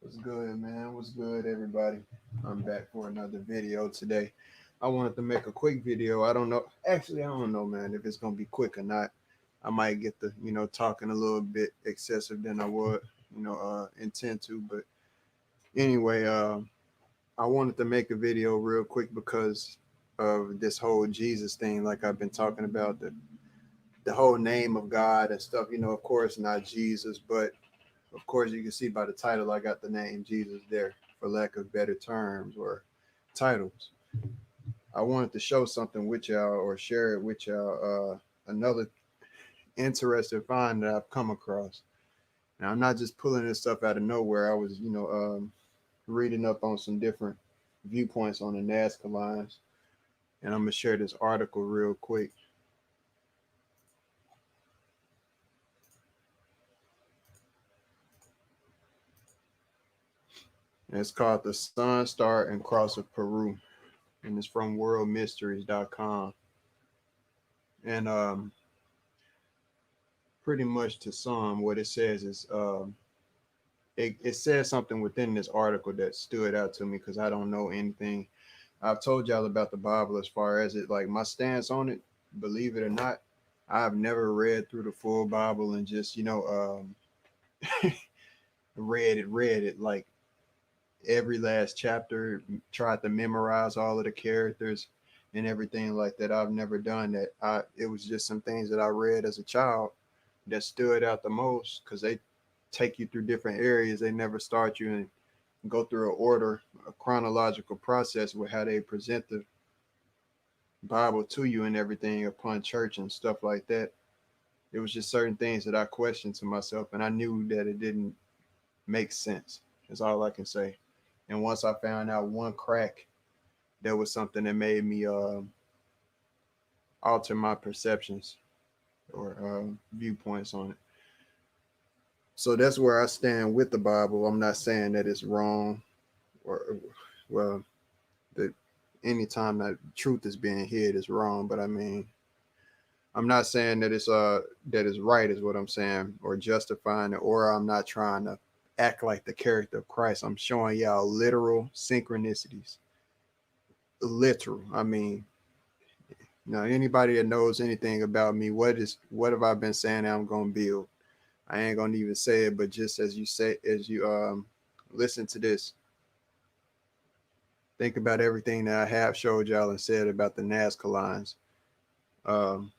What's good, man? What's good, everybody? I'm back for another video today. I wanted to make a quick video. I don't know. Actually, I don't know, man, if it's gonna be quick or not. I might get the, talking a little bit excessive than I would, intend to. But anyway, I wanted to make a video real quick because of this whole Jesus thing, like I've been talking about the whole name of God and stuff. Of course, not Jesus, but of course, you can see by the title, I got the name Jesus there for lack of better terms or titles. I wanted to show something with y'all or share it with y'all. Another interesting find that I've come across. Now, I'm not just pulling this stuff out of nowhere. I was, reading up on some different viewpoints on the Nazca lines, and I'm gonna share this article real quick. And it's called "The Sun, Star, and Cross of Peru," and it's from WorldMysteries.com. And pretty much to sum, what it says is it says something within this article that stood out to me because I don't know anything. I've told y'all about the Bible as far as it, like my stance on it. Believe it or not, I've never read through the full Bible and just read it like every last chapter. Tried to memorize all of the characters and everything like that. I've never done that. It was just some things that I read as a child that stood out the most because they take you through different areas. They never start you and go through an order, a chronological process with how they present the Bible to you and everything upon church and stuff like that. It was just certain things that I questioned to myself, and I knew that it didn't make sense. That's all I can say. And once I found out one crack, there was something that made me alter my perceptions or viewpoints on it. So that's where I stand with the Bible. I'm not saying that it's wrong or, well, that anytime that truth is being hid is wrong. But I mean, I'm not saying that it's right is what I'm saying or justifying it, or I'm not trying to act like the character of Christ. I'm showing y'all literal synchronicities. Literal. I mean, now anybody that knows anything about me, what have I been saying that I'm gonna build? I ain't gonna even say it, but just as you listen to this, think about everything that I have showed y'all and said about the Nazca lines, um,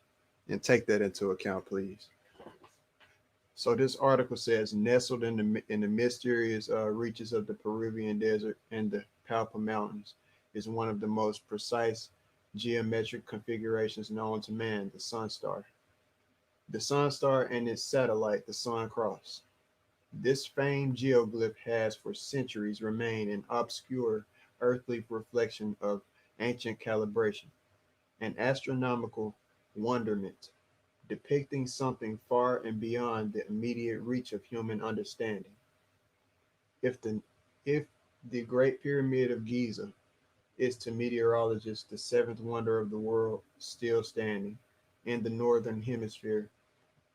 and take that into account, please. So this article says, nestled in the mysterious reaches of the Peruvian desert and the Palpa Mountains is one of the most precise geometric configurations known to man, the Sun Star. The Sun Star and its satellite, the Sun Cross. This famed geoglyph has for centuries remained an obscure earthly reflection of ancient calibration, an astronomical wonderment, depicting something far and beyond the immediate reach of human understanding. If the if the Great Pyramid of Giza is to meteorologists the seventh wonder of the world still standing in the northern hemisphere,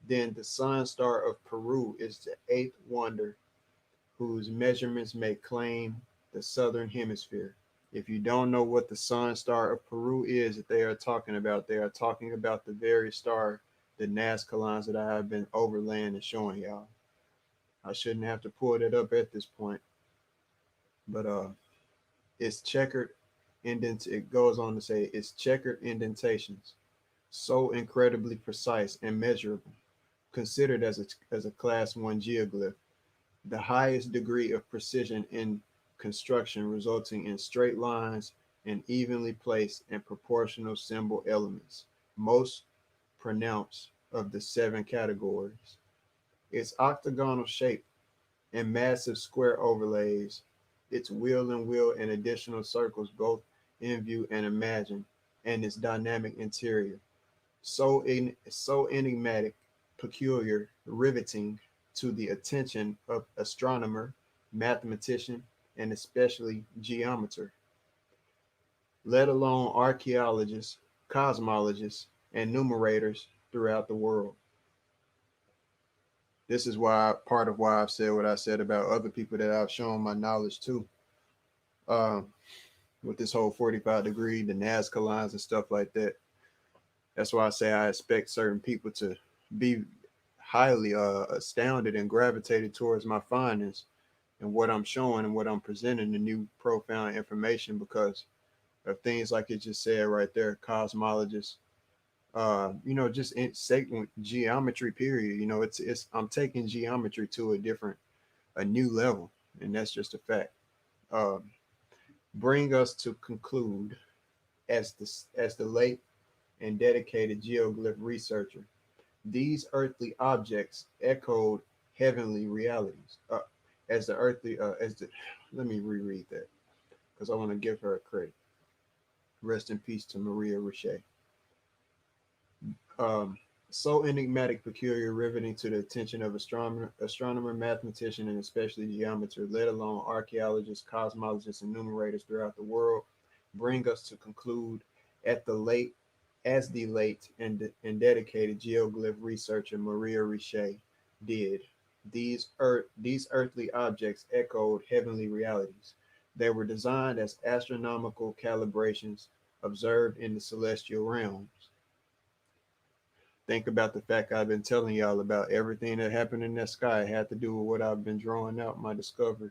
then the Sun Star of Peru is the eighth wonder whose measurements may claim the southern hemisphere. If you don't know what the Sun Star of Peru is that they are talking about the very star, the Nazca lines that I have been overlaying and showing y'all. I shouldn't have to pull it up at this point, but it's checkered indent. It goes on to say it's checkered indentations, so incredibly precise and measurable, considered as a class one geoglyph, the highest degree of precision in construction, resulting in straight lines and evenly placed and proportional symbol elements, most pronounced of the seven categories. Its octagonal shape and massive square overlays, its wheel and wheel and additional circles both in view and imagined, and its dynamic interior, so enigmatic, peculiar, riveting to the attention of astronomer, mathematician, and especially geometer, let alone archaeologists, cosmologists, and numerators throughout the world. This is why part of why I've said what I said about other people that I've shown my knowledge to. Um, with this whole 45 degree, the Nazca lines and stuff like that. That's why I say I expect certain people to be highly astounded and gravitated towards my findings and what I'm showing and what I'm presenting, the new profound information, because of things like it just said right there, cosmologists, just in segment geometry period. It's I'm taking geometry to a new level, and that's just a fact. Um, bring us to conclude as the late and dedicated geoglyph researcher. These earthly objects echoed heavenly realities. As the earthly, as the, let me reread that because I want to give her a credit. Rest in peace to Maria Richey. Um, so enigmatic, peculiar, riveting to the attention of astronomer, mathematician, and especially geometer, let alone archaeologists, cosmologists, and numerators throughout the world, bring us to conclude at the late, as the late and dedicated geoglyph researcher Maria Richey did. These earthly objects echoed heavenly realities. They were designed as astronomical calibrations observed in the celestial realms. Think about the fact I've been telling y'all about everything that happened in that sky had to do with what I've been drawing out, my discovery,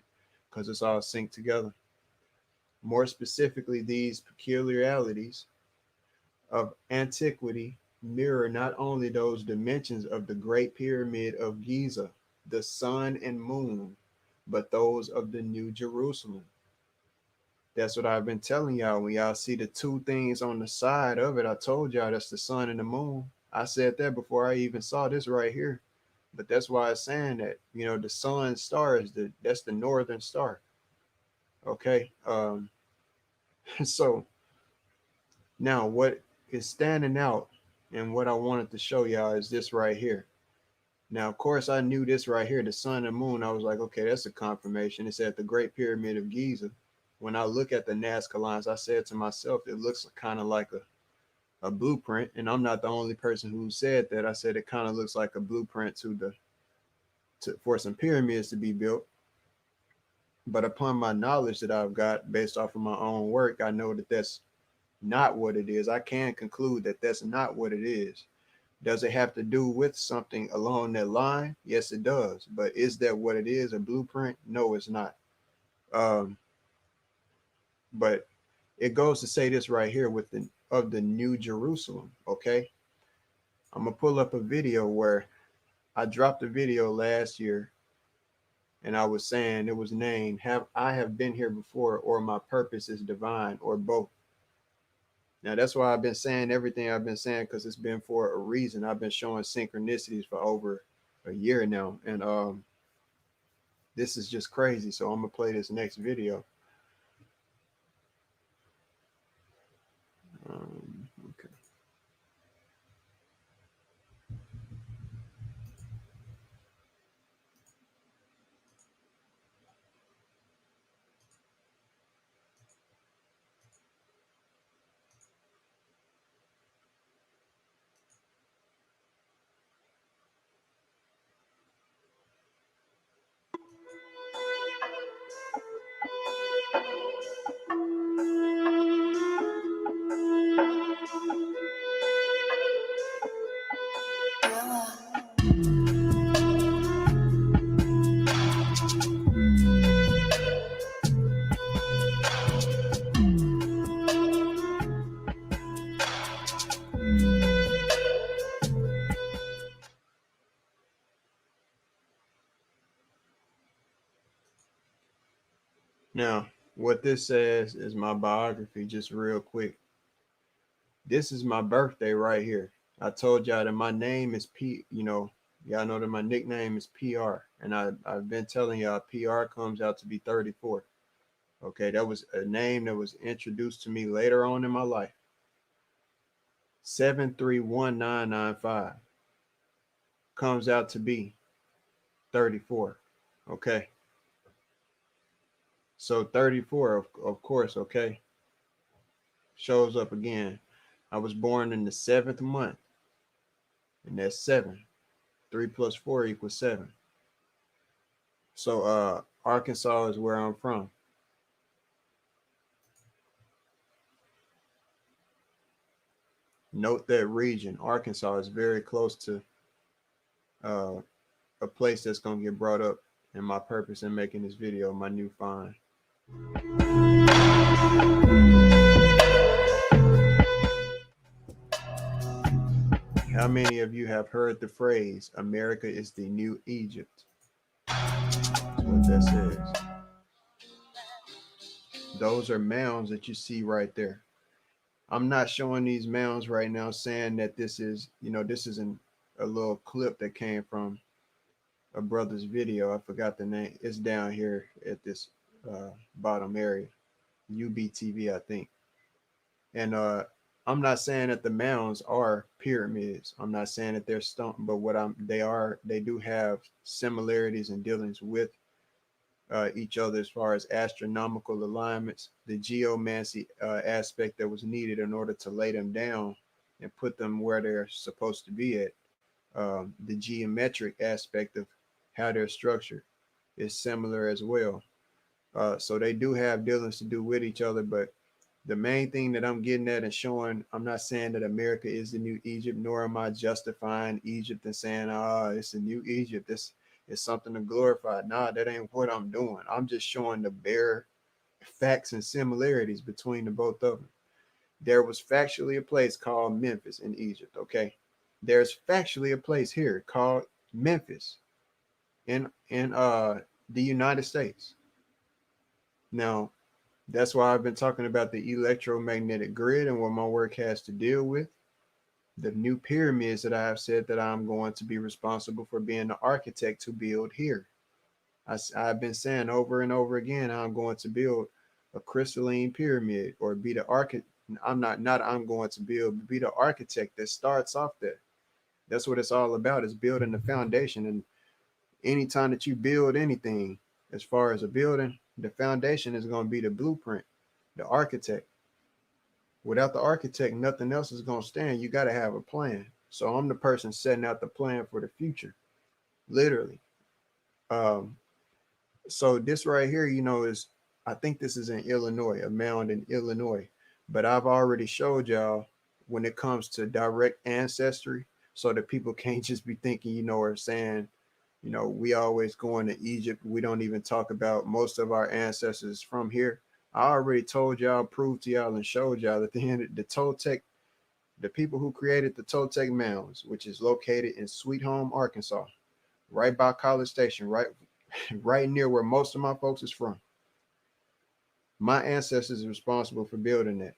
because it's all synced together. More specifically, these peculiarities of antiquity mirror not only those dimensions of the Great Pyramid of Giza, the sun and moon, but those of the New Jerusalem. That's what I've been telling y'all. When y'all see the two things on the side of it, I told y'all that's the sun and the moon. I said that before I even saw this right here. But that's why it's saying that, the sun star that's the northern star. Okay. So now what is standing out and what I wanted to show y'all is this right here. Now, of course, I knew this right here, the sun and moon. I was like, okay, that's a confirmation. It's at the Great Pyramid of Giza. When I look at the Nazca lines, I said to myself, it looks kind of like a blueprint. And I'm not the only person who said that. I said it kind of looks like a blueprint for some pyramids to be built. But upon my knowledge that I've got based off of my own work, I know that that's not what it is. I can conclude that that's not what it is. Does it have to do with something along that line? Yes, it does. But is that what it is? A blueprint? No, it's not. Um, but it goes to say this right here with the New Jerusalem. Okay, I'm gonna pull up a video where I dropped a video last year, and I was saying it was named "Have I Have Been Here Before" or "My Purpose is Divine" or both. Now that's why I've been saying everything I've been saying, because it's been for a reason. I've been showing synchronicities for over a year now, and this is just crazy. So I'm gonna play this next video. Okay. Now, what this says is my biography, just real quick. This is my birthday right here. I told y'all that my name is y'all know that my nickname is PR. And I've been telling y'all PR comes out to be 34. Okay, that was a name that was introduced to me later on in my life. 731995 comes out to be 34. Okay. So 34, of course, okay, shows up again. I was born in the seventh month, and that's 7, 3 plus 4 equals 7. So Arkansas is where I'm from. Note that region, Arkansas, is very close to uh, a place that's going to get brought up in my purpose in making this video, my new find. How many of you have heard the phrase, America is the new Egypt? That's what that says. Those are mounds that you see right there. I'm not showing these mounds right now saying that this is, this isn't a little clip that came from a brother's video. I forgot the name. It's down here at this bottom area, UBTV, I think. And I'm not saying that the mounds are pyramids. I'm not saying that they're stone, but they do have similarities and dealings with each other as far as astronomical alignments, the geomancy aspect that was needed in order to lay them down and put them where they're supposed to be at. The geometric aspect of how they're structured is similar as well. So they do have dealings to do with each other, but the main thing that I'm getting at and showing, I'm not saying that America is the new Egypt, nor am I justifying Egypt and saying, it's a new Egypt. This is something to glorify. Nah, that ain't what I'm doing. I'm just showing the bare facts and similarities between the both of them. There was factually a place called Memphis in Egypt, okay? There's factually a place here called Memphis in the United States. Now, that's why I've been talking about the electromagnetic grid and what my work has to deal with. The new pyramids that I have said that I'm going to be responsible for being the architect to build here. I've been saying over and over again, I'm going to build a crystalline pyramid or be the architect. I'm going to be the architect that starts off there. That's what it's all about, is building the foundation. And anytime that you build anything, as far as a building, the foundation is going to be the blueprint, the architect. Without the architect, nothing else is going to stand. You got to have a plan. So I'm the person setting out the plan for the future, literally. So this right here, I think this is in Illinois, a mound in Illinois. But I've already showed y'all when it comes to direct ancestry, so that people can't just be thinking, or saying, we always going to Egypt. We don't even talk about most of our ancestors from here. I already told y'all, proved to y'all, and showed y'all that the Toltec, the people who created the Toltec mounds, which is located in Sweet Home, Arkansas, right by College Station, right near where most of my folks is from. My ancestors are responsible for building that.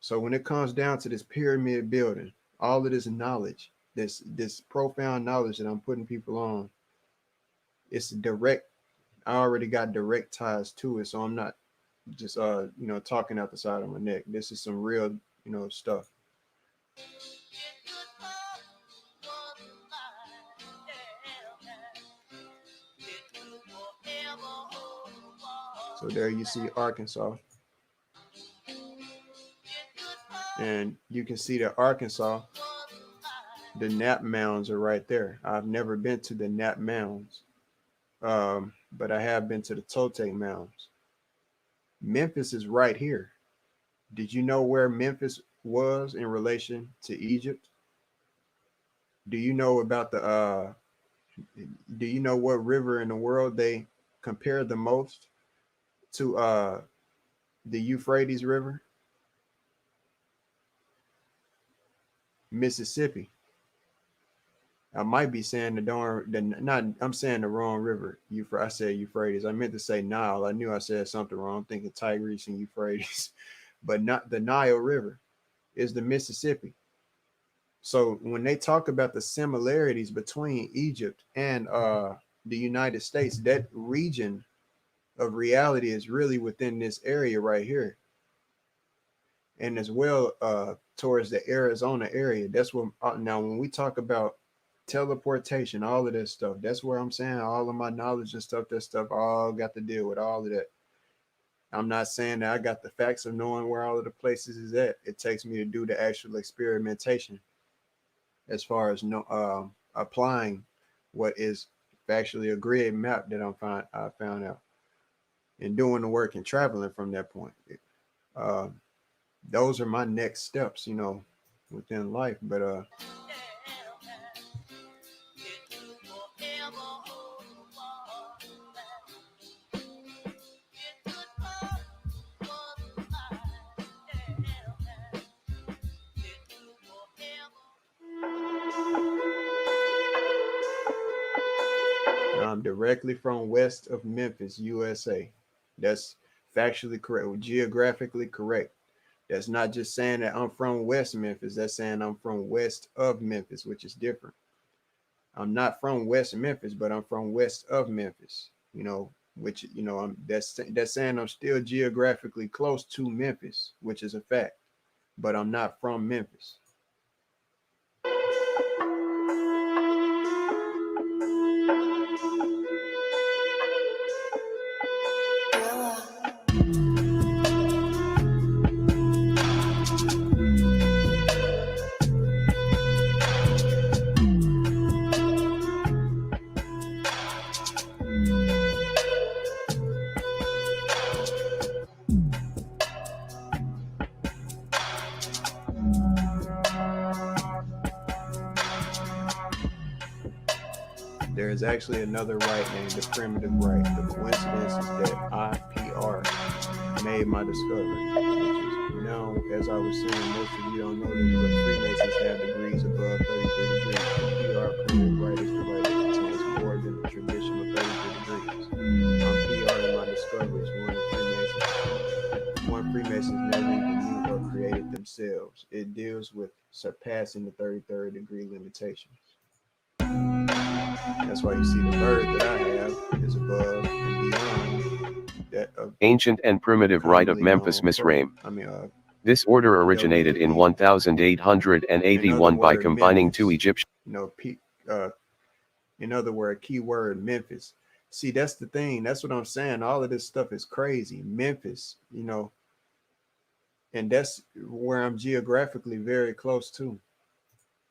So when it comes down to this pyramid building, all of this knowledge, this profound knowledge that I'm putting people on, it's direct. I already got direct ties to it, so I'm not just talking out the side of my neck. This is some real stuff. So there you see Arkansas, and you can see that Arkansas, the Knapp mounds are right there. I've never been to the Knapp mounds, but I have been to the Toltec mounds. Memphis is right here. Did you know where Memphis was in relation to Egypt? Do you know about do you know what river in the world they compare the most to the Euphrates River? Mississippi. I might be saying I'm saying the wrong river. I said Euphrates. I meant to say Nile. I knew I said something wrong. I'm thinking Tigris and Euphrates, but not the Nile River is the Mississippi. So when they talk about the similarities between Egypt and the United States, that region of reality is really within this area right here. And as well towards the Arizona area. That's what now when we talk about teleportation, all of this stuff, that's where I'm saying all of my knowledge and stuff, that stuff all got to deal with all of that. I'm not saying that I got the facts of knowing where all of the places is at. It takes me to do the actual experimentation as far as applying what is factually a grid map that I found out, and doing the work and traveling from that point. Uh, those are my next steps, within life. But I'm directly from west of Memphis, USA. That's factually correct, geographically correct. That's not just saying that I'm from West Memphis. That's saying I'm from west of Memphis, which is different. I'm not from West Memphis, but I'm from west of Memphis. Which that's saying I'm still geographically close to Memphis, which is a fact. But I'm not from Memphis. There is actually another right named the primitive right. The coincidence is that IPR made my discovery, which is now, as I was saying, most of you don't know this, but Freemasons have degrees above 33 degrees. The PR primitive right is the right that contains more than the traditional 33 degrees. I'm PR in my discoveries. One Freemasons never even knew or created themselves. It deals with surpassing the 33rd degree limitations. That's why you see the bird that I have is above and beyond that of Ancient and Primitive Rite of Memphis Misraim. This order originated in 1881 by combining two Egyptian. In other words, keyword Memphis. See, that's the thing. That's what I'm saying. All of this stuff is crazy. Memphis, and that's where I'm geographically very close to.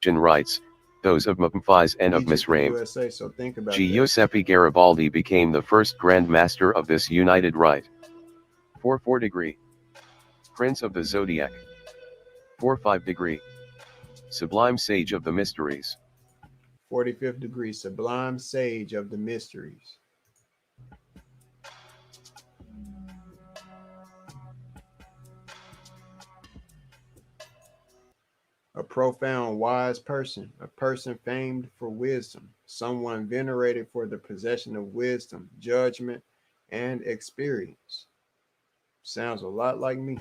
Rites, those of Memphis and of Misraim. USA, so think about Giuseppe Garibaldi became the first Grand Master of this united rite. 4 degree. Prince of the Zodiac. 5 degree. Sublime Sage of the Mysteries. 45th degree, Sublime Sage of the Mysteries. A profound wise person, a person famed for wisdom, someone venerated for the possession of wisdom, judgment, and experience. Sounds a lot like me.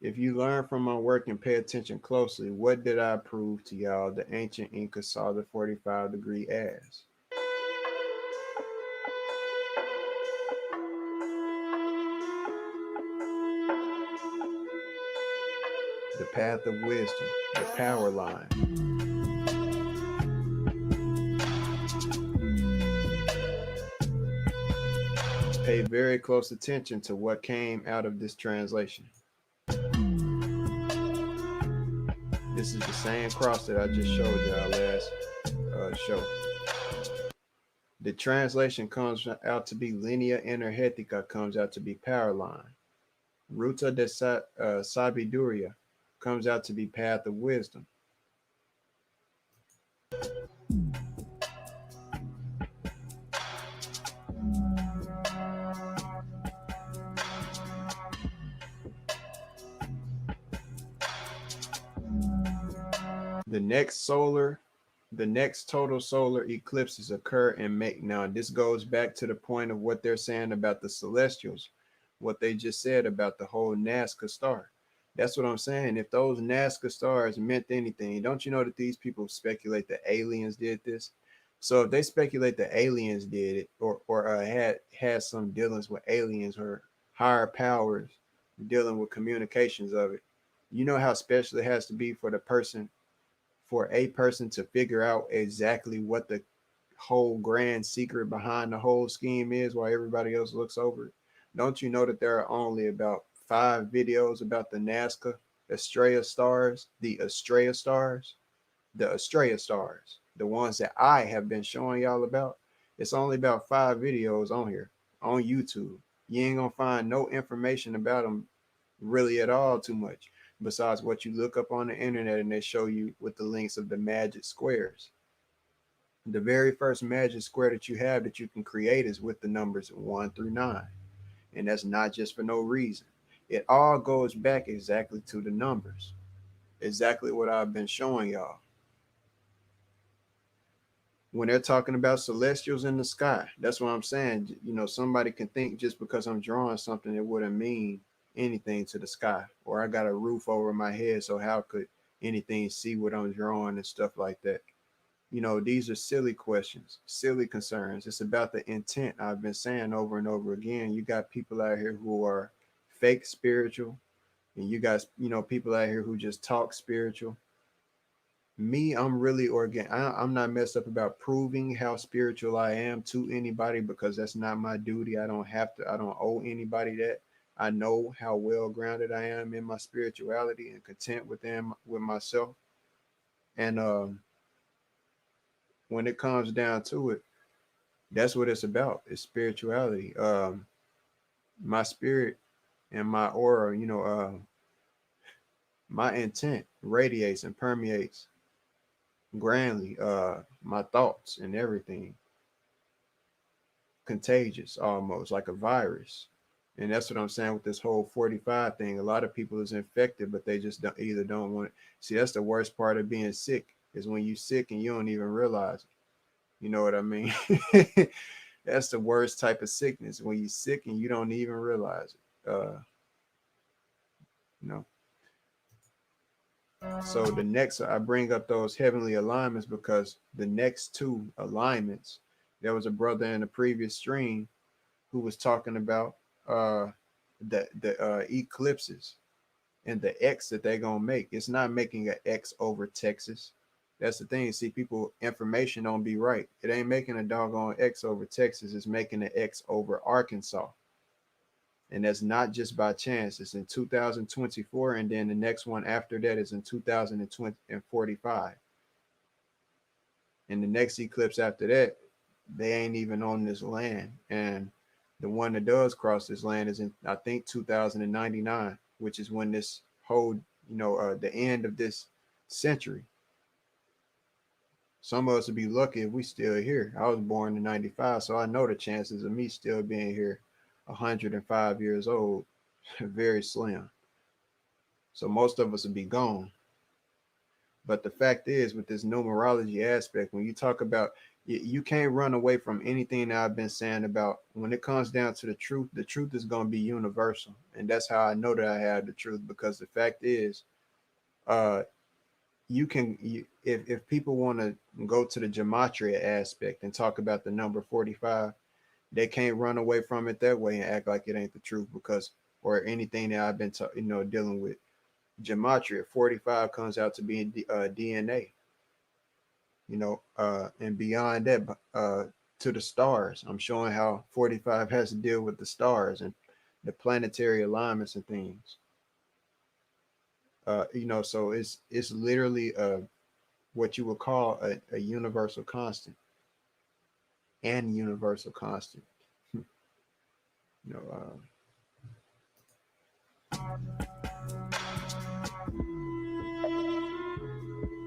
If you learn from my work and pay attention closely, what did I prove to y'all the ancient Incas saw the 45 degree as? The path of wisdom, the power line. Pay very close attention to what came out of this translation. This is the same cross that I just showed y'all last show. The translation comes out to be linea energetica, comes out to be power line. Ruta de sabiduria comes out to be path of wisdom. The next total solar eclipses occur and make. Now, this goes back to the point of what they're saying about the celestials, what they just said about the whole Nazca star. That's what I'm saying. If those Nazca stars meant anything, don't you know that these people speculate that aliens did this? So if they speculate that aliens did it, or had some dealings with aliens or higher powers dealing with communications of it, you know how special it has to be for a person to figure out exactly what the whole grand secret behind the whole scheme is while everybody else looks over it. Don't you know that there are only about 5 videos about the Nazca Estrella stars, the Estrella stars, the Estrella stars, the ones that I have been showing y'all about. It's only about 5 videos on here on YouTube. You ain't gonna find no information about them really at all too much, besides what you look up on the internet and they show you with the links of the magic squares. The very first magic square that you have that you can create is with the numbers 1 through 9. And that's not just for no reason. It all goes back exactly to the numbers. Exactly what I've been showing y'all. When they're talking about celestials in the sky, that's what I'm saying. You know, somebody can think just because I'm drawing something, it wouldn't mean anything to the sky. Or I got a roof over my head, so how could anything see what I'm drawing and stuff like that? You know, these are silly questions, silly concerns. It's about the intent. I've been saying over and over again, you got people out here who are fake spiritual, and you guys, you know, people out here who just talk spiritual. Me, I'm really organic. I'm not messed up about proving how spiritual I am to anybody because that's not my duty. I don't have to, I don't owe anybody that. I know how well grounded I am in my spirituality and content with them, with myself. And when it comes down to it, that's what it's about. It's spirituality. My spirit and my aura, you know, my intent radiates and permeates grandly. My thoughts and everything, contagious, almost like a virus. And that's what I'm saying with this whole 45 thing. A lot of people is infected, but they just don't, either don't want it. See, that's the worst part of being sick is when you sick and you don't even realize it. You know what I mean? That's the worst type of sickness when you're sick and you don't even realize it. You know. So the next, I bring up those heavenly alignments because the next two alignments, there was a brother in the previous stream who was talking about the eclipses and the X that they're gonna make. It's not making an X over Texas. That's the thing. See, people information don't be right. It ain't making a doggone X over Texas. It's making an X over Arkansas. And that's not just by chance. It's in 2024, and then the next one after that is in 2045. And the next eclipse after that, they ain't even on this land. And the one that does cross this land is in, I think, 2099, which is when this whole, the end of this century. Some of us would be lucky if we still here. I was born in 95, so I know the chances of me still being here 105 years old, very slim. So most of us would be gone. But the fact is, with this numerology aspect, when you talk about, you can't run away from anything that I've been saying about when it comes down to the truth is going to be universal. And that's how I know that I have the truth, because the fact is, uh, if people want to go to the gematria aspect and talk about the number 45, they can't run away from it that way and act like it ain't the truth, because, or anything that I've been dealing with. Gematria 45 comes out to be DNA, and beyond that, to the stars. I'm showing how 45 has to deal with the stars and the planetary alignments and things. So it's literally what you would call a universal constant and universal constant. you know,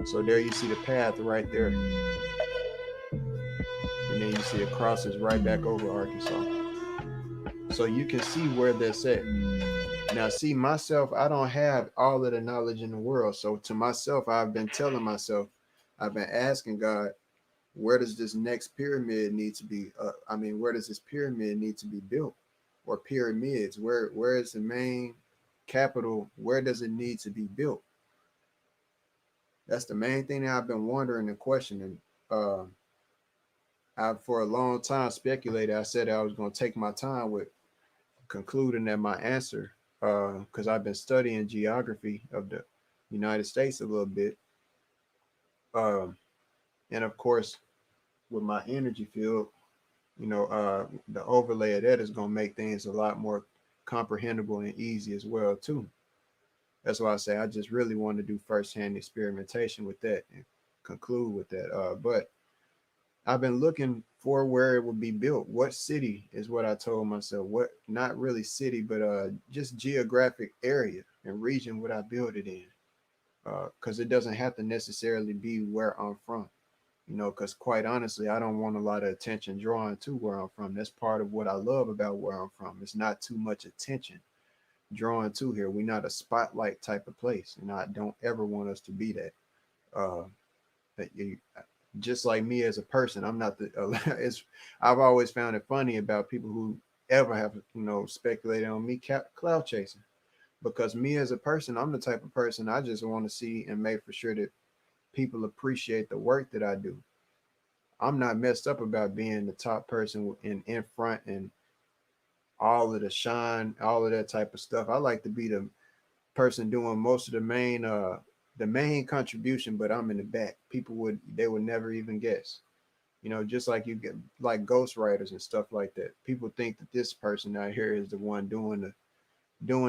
so there you see the path right there, and then you see it crosses right back over Arkansas. So you can see where that's at. Now, see, myself, I don't have all of the knowledge in the world. So to myself, I've been telling myself, I've been asking God, where does this next pyramid need to be? Where does this pyramid need to be built? Or pyramids? Where is the main capital? Where does it need to be built? That's the main thing that I've been wondering and questioning. I, for a long time, speculated. I said I was going to take my time with concluding that my answer, because I've been studying geography of the United States a little bit. And of course, with my energy field, the overlay of that is going to make things a lot more comprehensible and easy as well, too. That's why I say I just really want to do firsthand experimentation with that and conclude with that. But I've been looking for where it would be built. What city is what I told myself. What, not really city, but just geographic area and region would I build it in? Because it doesn't have to necessarily be where I'm from. Because quite honestly, I don't want a lot of attention drawn to where I'm from. That's part of what I love about where I'm from. It's not too much attention drawn to here. We're not a spotlight type of place, and I don't ever want us to be that. Uh, that you, just like me as a person, I'm not the. It's, I've always found it funny about people who ever have speculated on me cloud chasing, because me as a person, I'm the type of person I just want to see and make for sure that people appreciate the work that I do. I'm not messed up about being the top person in front and all of the shine, all of that type of stuff. I like to be the person doing most of the main contribution, but I'm in the back. They would never even guess. Just like you get like ghostwriters and stuff like that. People think that this person out here is the one doing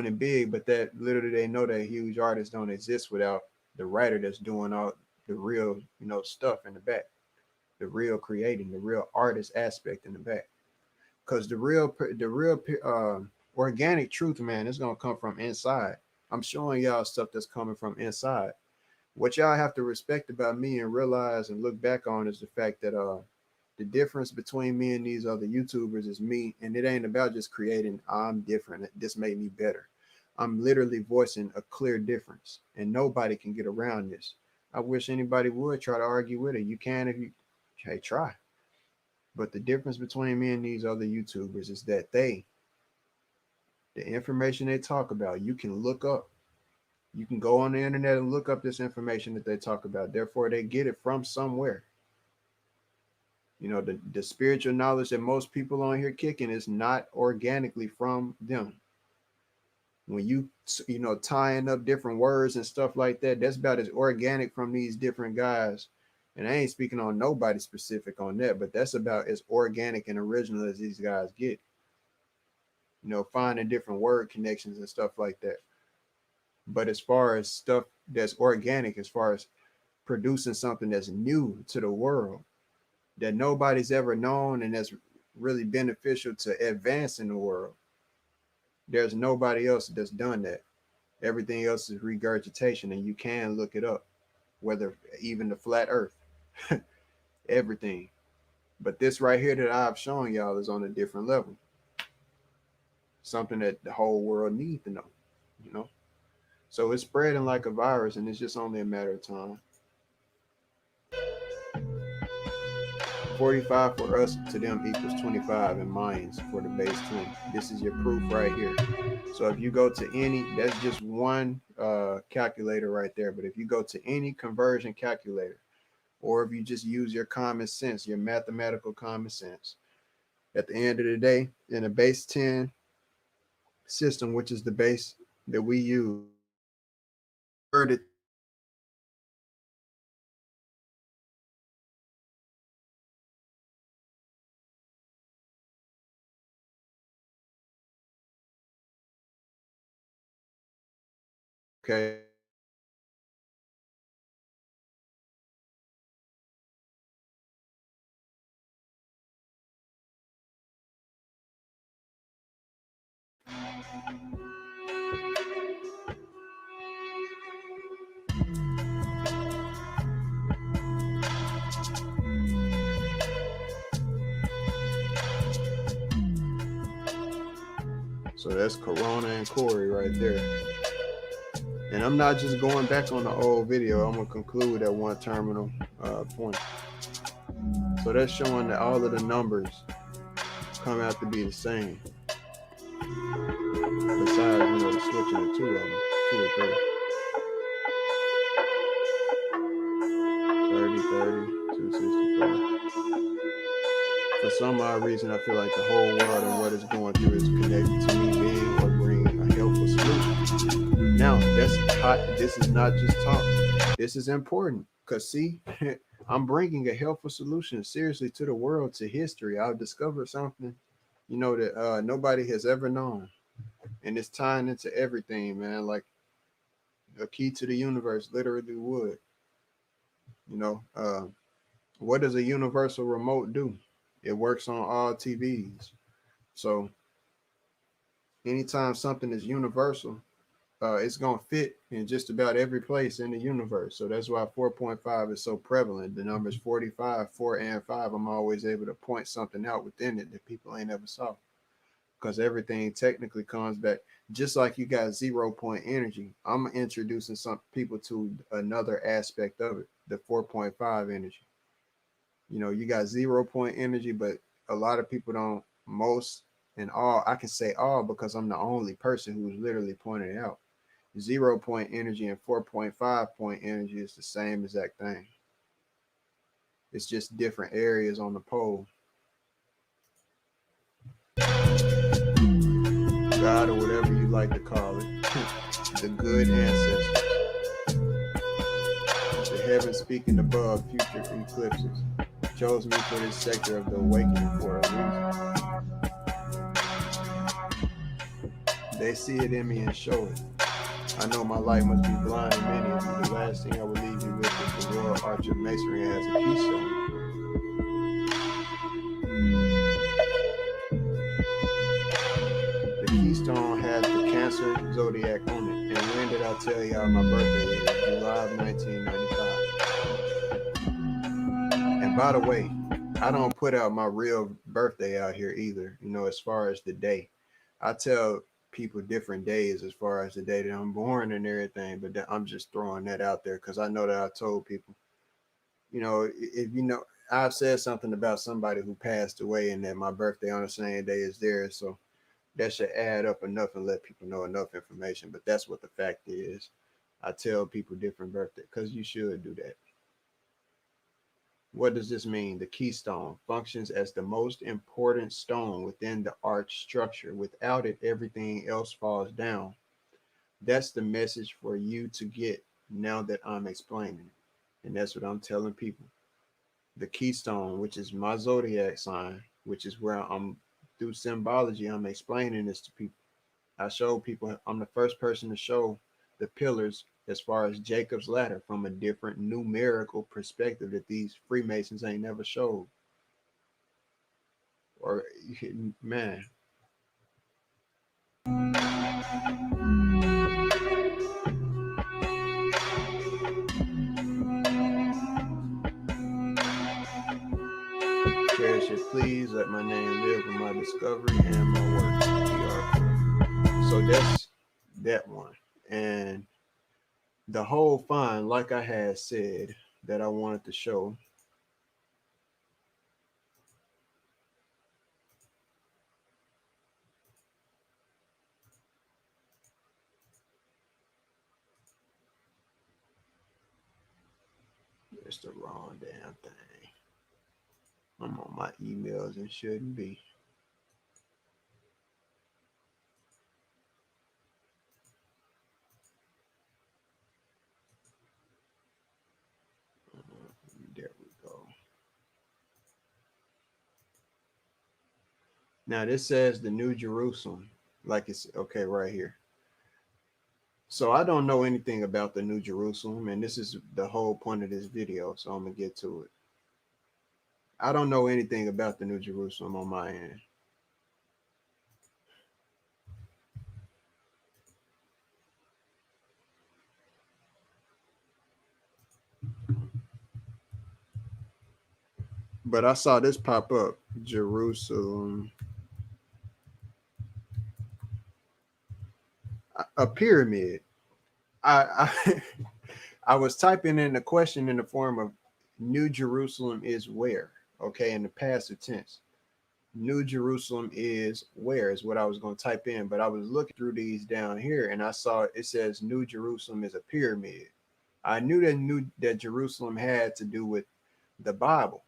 it big, but that literally they know that huge artists don't exist without the writer that's doing all the real, stuff in the back, the real creating, the real artist aspect in the back. Because the real organic truth, man, is gonna come from inside. I'm showing y'all stuff that's coming from inside. What y'all have to respect about me and realize and look back on is the fact that the difference between me and these other YouTubers is me, and it ain't about just creating I'm different, this made me better. I'm literally voicing a clear difference, and nobody can get around this. I wish anybody would try to argue with it. You can if you, hey, try. But the difference between me and these other YouTubers is that the information they talk about, you can look up. You can go on the internet and look up this information that they talk about. Therefore, they get it from somewhere. The spiritual knowledge that most people on here kicking is not organically from them. When tying up different words and stuff like that, that's about as organic from these different guys. And I ain't speaking on nobody specific on that, but that's about as organic and original as these guys get. Finding different word connections and stuff like that. But as far as stuff that's organic, as far as producing something that's new to the world that nobody's ever known and that's really beneficial to advance in the world, there's nobody else that's done that. Everything else is regurgitation, and you can look it up, whether even the flat earth, everything. But this right here that I've shown y'all is on a different level, something that the whole world needs to know, you know? So it's spreading like a virus, and it's just only a matter of time. 45 for us to them equals 25 in Mayans for the base 20. This is your proof right here. So if you go to any, that's just one calculator right there. But if you go to any conversion calculator, or if you just use your common sense, your mathematical common sense, at the end of the day, in a base 10 system, which is the base that we use, converted. Okay. So that's Corona and Corey right there. And I'm not just going back on the old video. I'm gonna conclude at one terminal point. So that's showing that all of the numbers come out to be the same. Besides, the switching of two of them, 2 or 3. 30, 30, 265. For some odd reason, I feel like the whole world and what it's going through is connected to me being or bringing a helpful solution. Now, that's hot. This is not just talk. This is important because, see, I'm bringing a helpful solution seriously to the world, to history. I've discovered something, that nobody has ever known. And it's tying into everything, man. Like, A key to the universe literally would. You know, what does a universal remote do? It works on all TVs. So anytime something is universal, it's gonna fit in just about every place in the universe. So that's why 4.5 is so prevalent. The numbers 45, 4, and 5, I'm always able to point something out within it that people ain't ever saw. Because everything technically comes back. Just like you got 0 point energy, I'm introducing some people to another aspect of it, the 4.5 energy. You know, you got 0 point energy, but a lot of people don't, most and all, I can say all because I'm the only person who's literally pointed it out. 0 point energy and 4.5 point energy is the same exact thing. It's just different areas on the pole. God, or whatever you like to call it, the good ancestors, the heavens speaking above future eclipses, chose me for this sector of the awakening for a reason. They see it in me and show it. I know my light must be blinding many of you. The last thing I will leave you with is the Royal Arch of Masonry as a keystone. The keystone has the Cancer zodiac on it. And when did I tell y'all my birthday is? July of 1995. And by the way, I don't put out my real birthday out here either, you know, as far as the day. I tell people different days as far as the day that I'm born and everything, but I'm just throwing that out there because I know that I told people, you know, if you know, I've said something about somebody who passed away and that my birthday on the same day is theirs. So that should add up enough and let people know enough information. But that's what the fact is. I tell people different birthday because you should do that. What does this mean? The keystone functions as the most important stone within the arch structure. Without it, everything else falls down. That's the message for you to get now that I'm explaining it. And that's what I'm telling people. The keystone, which is my zodiac sign, which is where I'm through symbology, I'm explaining this to people. I show people, I'm the first person to show the pillars as far as Jacob's ladder from a different numerical perspective that these Freemasons ain't never showed. Or man. Cherish it, please. Let my name live with my discovery and my work. So that's that one. And the whole find, like I had said, that I wanted to show. It's the wrong damn thing. I'm on my emails and shouldn't be. There we go. Now this says the New Jerusalem, like it's okay right here. So I don't know anything about the New Jerusalem, and this is the whole point of this video. So I'm gonna get to it. I don't know anything about the New Jerusalem on my end. But I saw this pop up, Jerusalem, a pyramid. I I was typing in the question in the form of New Jerusalem is where? Okay, in the passive tense. New Jerusalem is where is what I was going to type in, but I was looking through these down here and I saw it says New Jerusalem is a pyramid. I knew that Jerusalem had to do with the Bible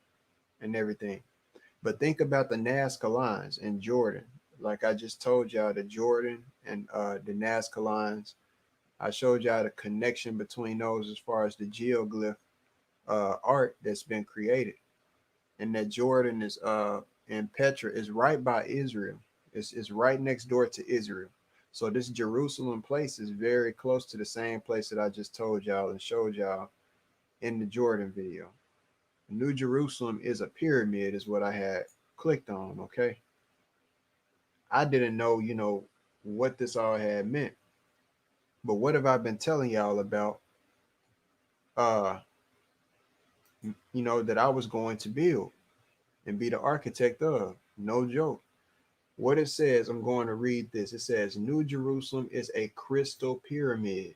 and everything. But think about the Nazca lines in Jordan. Like I just told y'all, the Jordan and the Nazca lines. I showed y'all the connection between those as far as the geoglyph art that's been created, and that Jordan is and Petra is right by Israel. It's right next door to Israel. So this Jerusalem place is very close to the same place that I just told y'all and showed y'all in the Jordan video. New Jerusalem is a pyramid, is what I had clicked on. Okay. I didn't know, what this all had meant. But what have I been telling y'all about uh that I was going to build and be the architect of? No joke. What it says, I'm going to read this. It says, New Jerusalem is a crystal pyramid.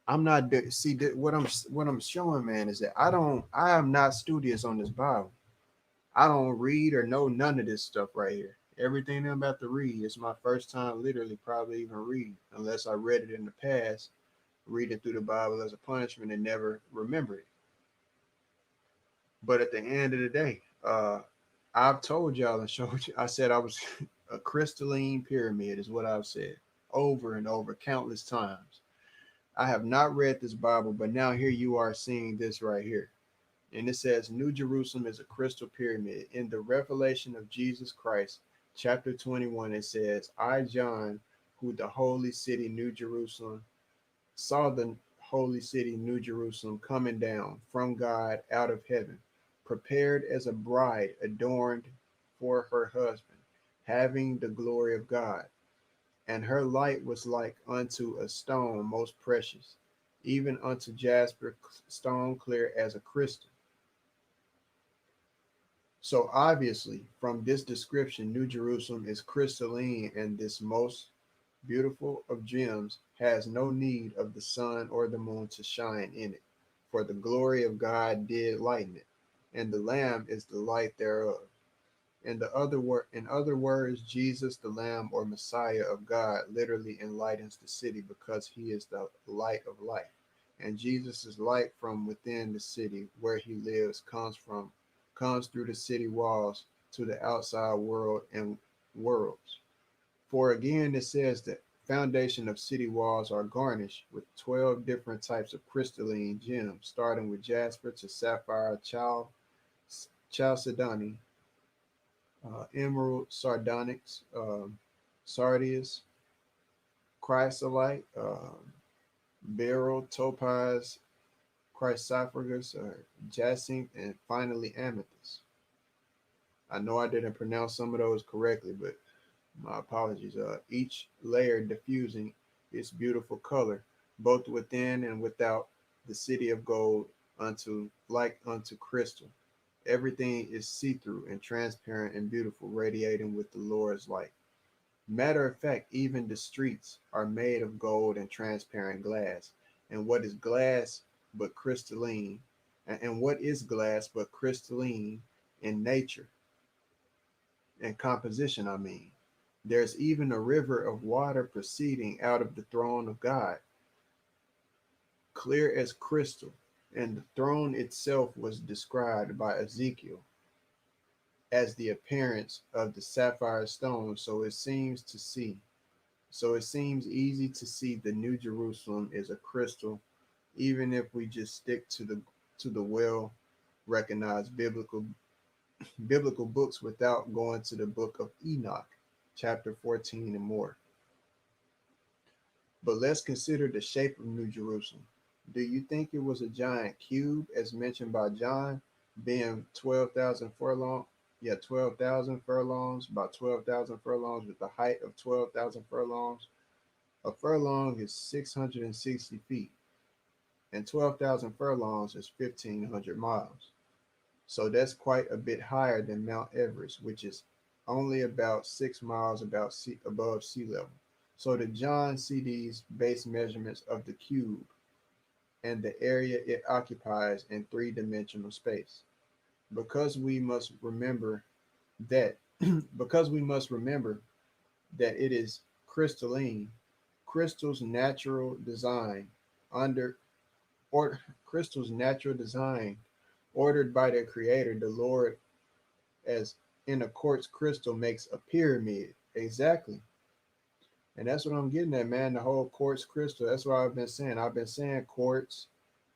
I'm not see that what I'm showing, man, is that I am not studious on this Bible. I don't read or know none of this stuff right here. Everything I'm about to read is my first time literally probably even read, unless I read it in the past, reading through the Bible as a punishment and never remember it. But at the end of the day, I've told y'all and showed you, I said I was a crystalline pyramid, is what I've said over and over countless times. I have not read this Bible, but now here you are seeing this right here. And it says, New Jerusalem is a crystal pyramid. In the revelation of Jesus Christ, chapter 21, it says, I, John, who the holy city, New Jerusalem, saw the holy city, New Jerusalem, coming down from God out of heaven, prepared as a bride adorned for her husband, having the glory of God. And her light was like unto a stone most precious, even unto jasper, stone clear as a crystal. So obviously, from this description, New Jerusalem is crystalline, and this most beautiful of gems has no need of the sun or the moon to shine in it, for the glory of God did lighten it, and the Lamb is the light thereof. In other words, Jesus, the Lamb or Messiah of God, literally enlightens the city because he is the light of life. And Jesus' light from within the city where he lives comes through the city walls to the outside world and worlds. For again, it says that foundation of city walls are garnished with 12 different types of crystalline gems, starting with jasper to sapphire, chalcedony, emerald, sardonyx, sardius, chrysolite, beryl, topaz, chrysoprasus, jacinth, and finally amethyst. I know I didn't pronounce some of those correctly, but my apologies. Each layer diffusing its beautiful color, both within and without the city of gold, unto crystal. Everything is see-through and transparent and beautiful, radiating with the Lord's light. Matter of fact, even the streets are made of gold and transparent glass. And what is glass but crystalline? And what is glass but crystalline in nature and composition? I mean, there's even a river of water proceeding out of the throne of God, clear as crystal. And the throne itself was described by Ezekiel as the appearance of the sapphire stone. So it seems easy to see the New Jerusalem is a crystal, even if we just stick to the well recognized biblical books without going to the book of Enoch, chapter 14 and more. But let's consider the shape of New Jerusalem. Do you think it was a giant cube, as mentioned by John, being 12,000 furlongs? Yeah, 12,000 furlongs, about 12,000 furlongs with the height of 12,000 furlongs. A furlong is 660 feet, and 12,000 furlongs is 1,500 miles. So that's quite a bit higher than Mount Everest, which is only about 6 miles above sea level. So the John see these base measurements of the cube and the area it occupies in three-dimensional space. Because we must remember that because we must remember that it is crystalline, crystal's natural design under or crystal's natural design ordered by their creator, the Lord, as in a quartz crystal makes a pyramid. Exactly. And that's what I'm getting at, man. The whole quartz crystal. That's what I've been saying. I've been saying quartz,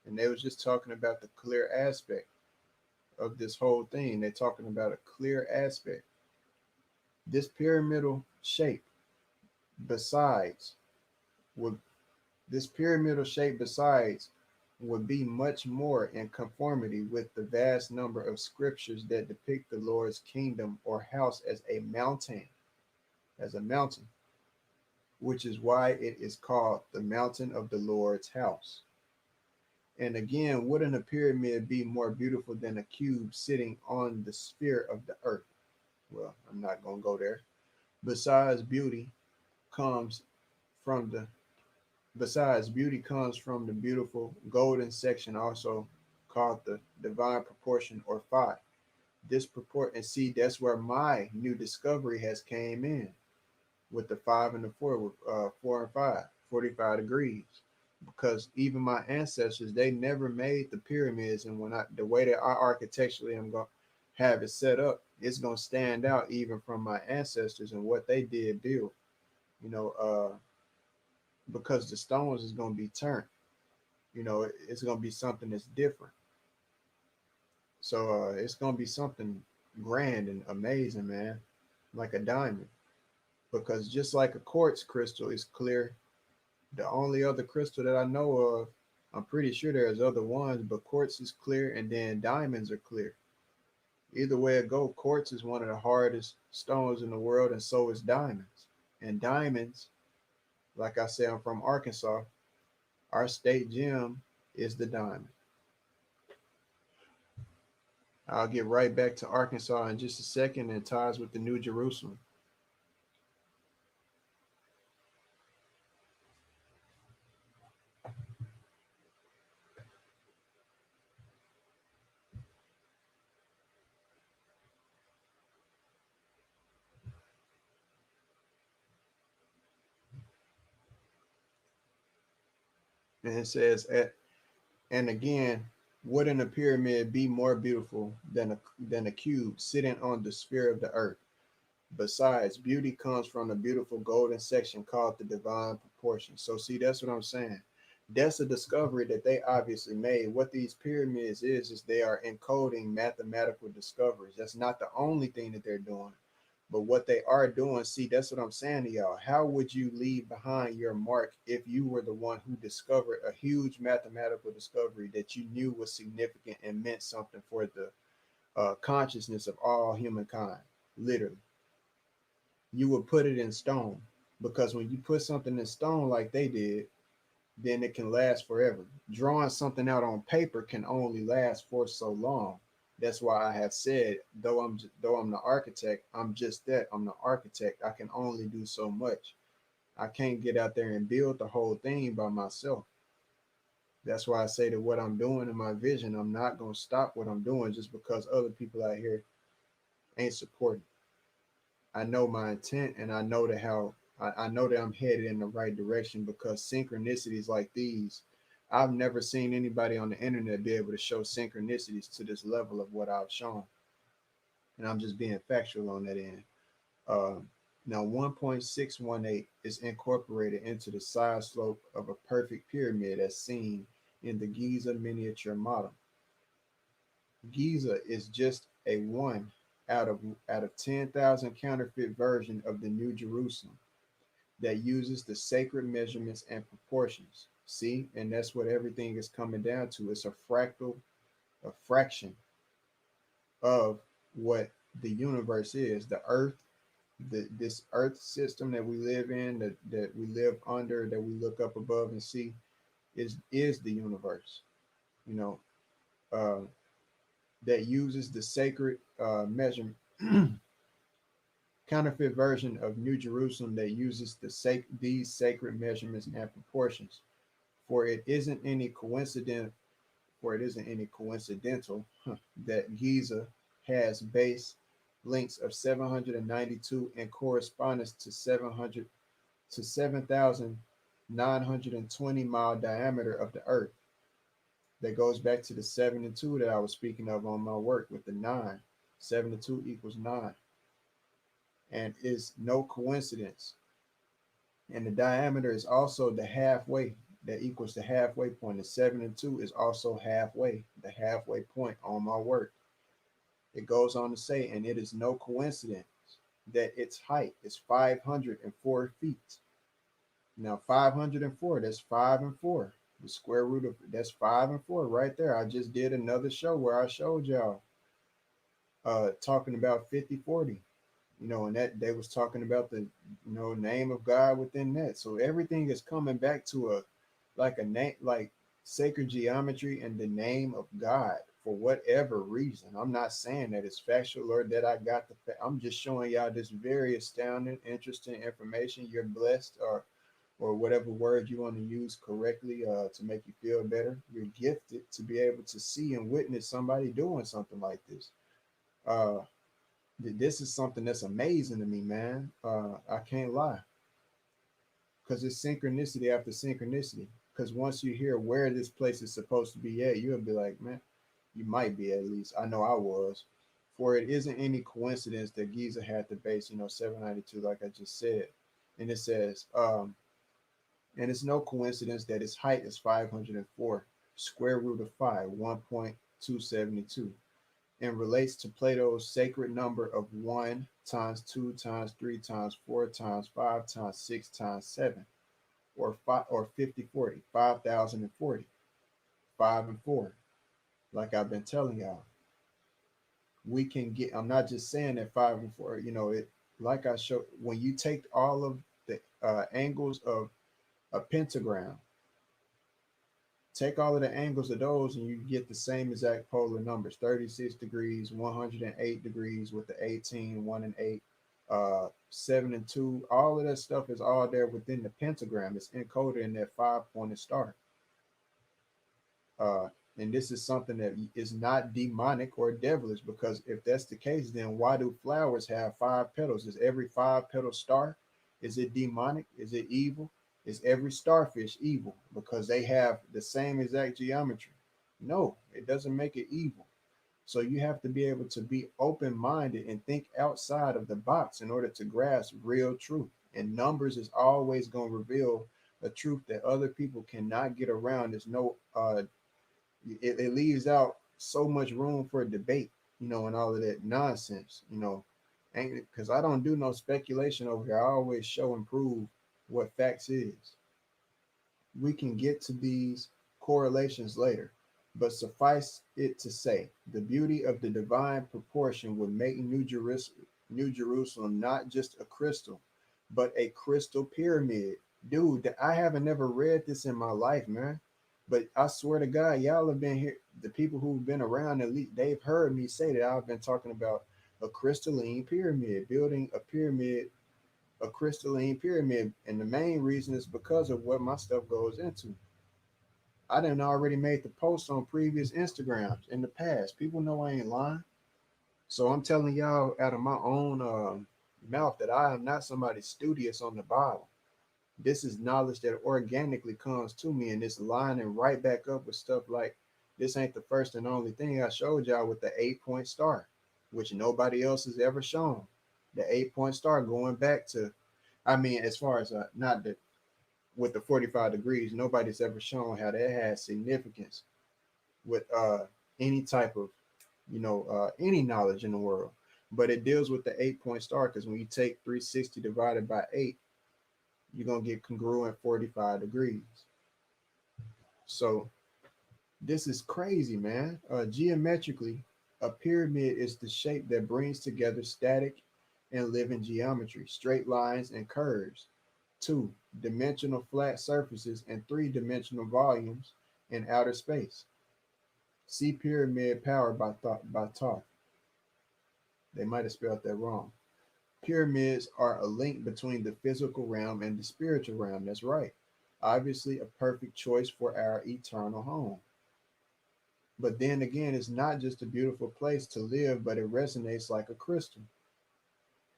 and they was just talking about the clear aspect of this whole thing. They're talking about a clear aspect. This pyramidal shape, Besides, would this pyramidal shape besides would be much more in conformity with the vast number of scriptures that depict the Lord's kingdom or house as a mountain, which is why it is called the mountain of the Lord's house. And again, wouldn't a pyramid be more beautiful than a cube sitting on the sphere of the earth? Well, I'm not going to go there. Besides, beauty comes from the beauty comes from the beautiful golden section, also called the divine proportion or phi. This purport, and see, that's where my new discovery has came in with the 5 and the 4, with 4 and 5, 45 degrees. Because even my ancestors, they never made the pyramids, and when I the way that I architecturally am going to have it set up, it's going to stand out even from my ancestors and what they did build. You know, because the stones is going to be turned. You know, it's going to be something that's different. So it's going to be something grand and amazing, man, like a diamond. Because just like a quartz crystal is clear, the only other crystal that I know of, I'm pretty sure there's other ones, but quartz is clear and then diamonds are clear. Either way it go, quartz is one of the hardest stones in the world, and so is diamonds. And diamonds, like I said, I'm from Arkansas. Our state gem is the diamond. I'll get right back to Arkansas in just a second and ties with the New Jerusalem. And it says, and again, wouldn't a pyramid be more beautiful than a cube sitting on the sphere of the earth? Besides, beauty comes from the beautiful golden section called the divine proportion. So see, that's what I'm saying. That's a discovery that they obviously made. What these pyramids is they are encoding mathematical discoveries. That's not the only thing that they're doing. But what they are doing, see, that's what I'm saying to y'all. How would you leave behind your mark if you were the one who discovered a huge mathematical discovery that you knew was significant and meant something for the consciousness of all humankind? Literally, you would put it in stone, because when you put something in stone like they did, then it can last forever. Drawing something out on paper can only last for so long. That's why I have said, though I'm the architect, I'm just that. I'm the architect. I can only do so much. I can't get out there and build the whole thing by myself. That's why I say that what I'm doing in my vision, I'm not gonna stop what I'm doing just because other people out here ain't supporting. I know my intent, and I know that I know that I'm headed in the right direction, because synchronicities like these, I've never seen anybody on the internet be able to show synchronicities to this level of what I've shown. And I'm just being factual on that end. Uh, Now, 1.618 is incorporated into the side slope of a perfect pyramid as seen in the Giza miniature model. Giza is just a one out of 10,000 counterfeit version of the New Jerusalem that uses the sacred measurements and proportions. See, and that's what everything is coming down to. It's a fractal, a fraction of what the universe is. The earth, this earth system that we live in, that we live under, that we look up above and see, is the universe. You know, uh, that uses the sacred measurement. Counterfeit version of New Jerusalem that uses these sacred measurements and proportions. For it isn't any coincidence, for it isn't any coincidental that Giza has base lengths of 792 and correspondence to 700 to 7,920 mile diameter of the Earth. That goes back to the 7 and 2 that I was speaking of on my work with the 9. 7 and 2 equals 9. And is no coincidence. And the diameter is also the halfway, that equals the halfway point. The 7 and 2 is also halfway, the halfway point on my work. It goes on to say, and it is no coincidence that its height is 504 feet. Now 504, that's 5 and 4. The square root of that's 5 and 4 right there. I just did another show where I showed y'all talking about 5040, and that they was talking about the name of God within that. So everything is coming back to a like a name, like sacred geometry and the name of God for whatever reason. I'm not saying that it's factual or that I got I'm just showing y'all this very astounding, interesting information. You're blessed, or whatever word you want to use correctly to make you feel better. You're gifted to be able to see and witness somebody doing something like this. Uh, this is something that's amazing to me, man. I can't lie, because it's synchronicity after synchronicity. Because once you hear where this place is supposed to be at, you'll be like, man, you might be at least. I know I was. For it isn't any coincidence that Giza had the base, 792, like I just said. And it says, and it's no coincidence that its height is 504, square root of 5, 1.272, and relates to Plato's sacred number of 1 times 2 times 3 times 4 times 5 times 6 times 7, or 5 or 50 40, 5040, 5 and 4. Like I've been telling y'all, we can get, I'm not just saying that 5 and 4, it, like I showed, when you take all of the angles of a pentagram, take all of the angles of those and you get the same exact polar numbers: 36 degrees, 108 degrees with the 18, 1 and 8, 7 and 2. All of that stuff is all there within the pentagram. It's encoded in that 5-pointed star. Uh, and this is something that is not demonic or devilish, because if that's the case, then why do flowers have 5 petals? Is every 5-petal star, is it demonic? Is it evil? Is every starfish evil because they have the same exact geometry? No, it doesn't make it evil. So you have to be able to be open-minded and think outside of the box in order to grasp real truth. And numbers is always going to reveal a truth that other people cannot get around. There's no it leaves out so much room for debate, and all of that nonsense, ain't because I don't do no speculation over here. I always show and prove what facts is. We can get to these correlations later, but suffice it to say, the beauty of the divine proportion would make New Jerusalem not just a crystal, but a crystal pyramid. Dude, I haven't never read this in my life, man. But I swear to God, y'all have been here. The people who've been around, at least they've heard me say that I've been talking about a crystalline pyramid, building a crystalline pyramid. And the main reason is because of what my stuff goes into. I done already made the post on previous Instagrams in the past. People know I ain't lying. So I'm telling y'all out of my own mouth that I am not somebody studious on the Bible. This is knowledge that organically comes to me, and it's lining right back up with stuff like this ain't the first and only thing I showed y'all with the 8-point star, which nobody else has ever shown. The 8-point star going back to, I mean, as far as not that with the 45 degrees, nobody's ever shown how that has significance with any type of, any knowledge in the world. But it deals with the 8-point star, because when you take 360 divided by 8, you're going to get congruent 45 degrees. So this is crazy, man. Geometrically, a pyramid is the shape that brings together static and living geometry, straight lines and curves, 2 dimensional flat surfaces, and 3 dimensional volumes in outer space. See pyramid powered by Thoth. They might have spelled that wrong. Pyramids are a link between the physical realm and the spiritual realm. That's right. Obviously, a perfect choice for our eternal home. But then again, it's not just a beautiful place to live, but it resonates like a crystal.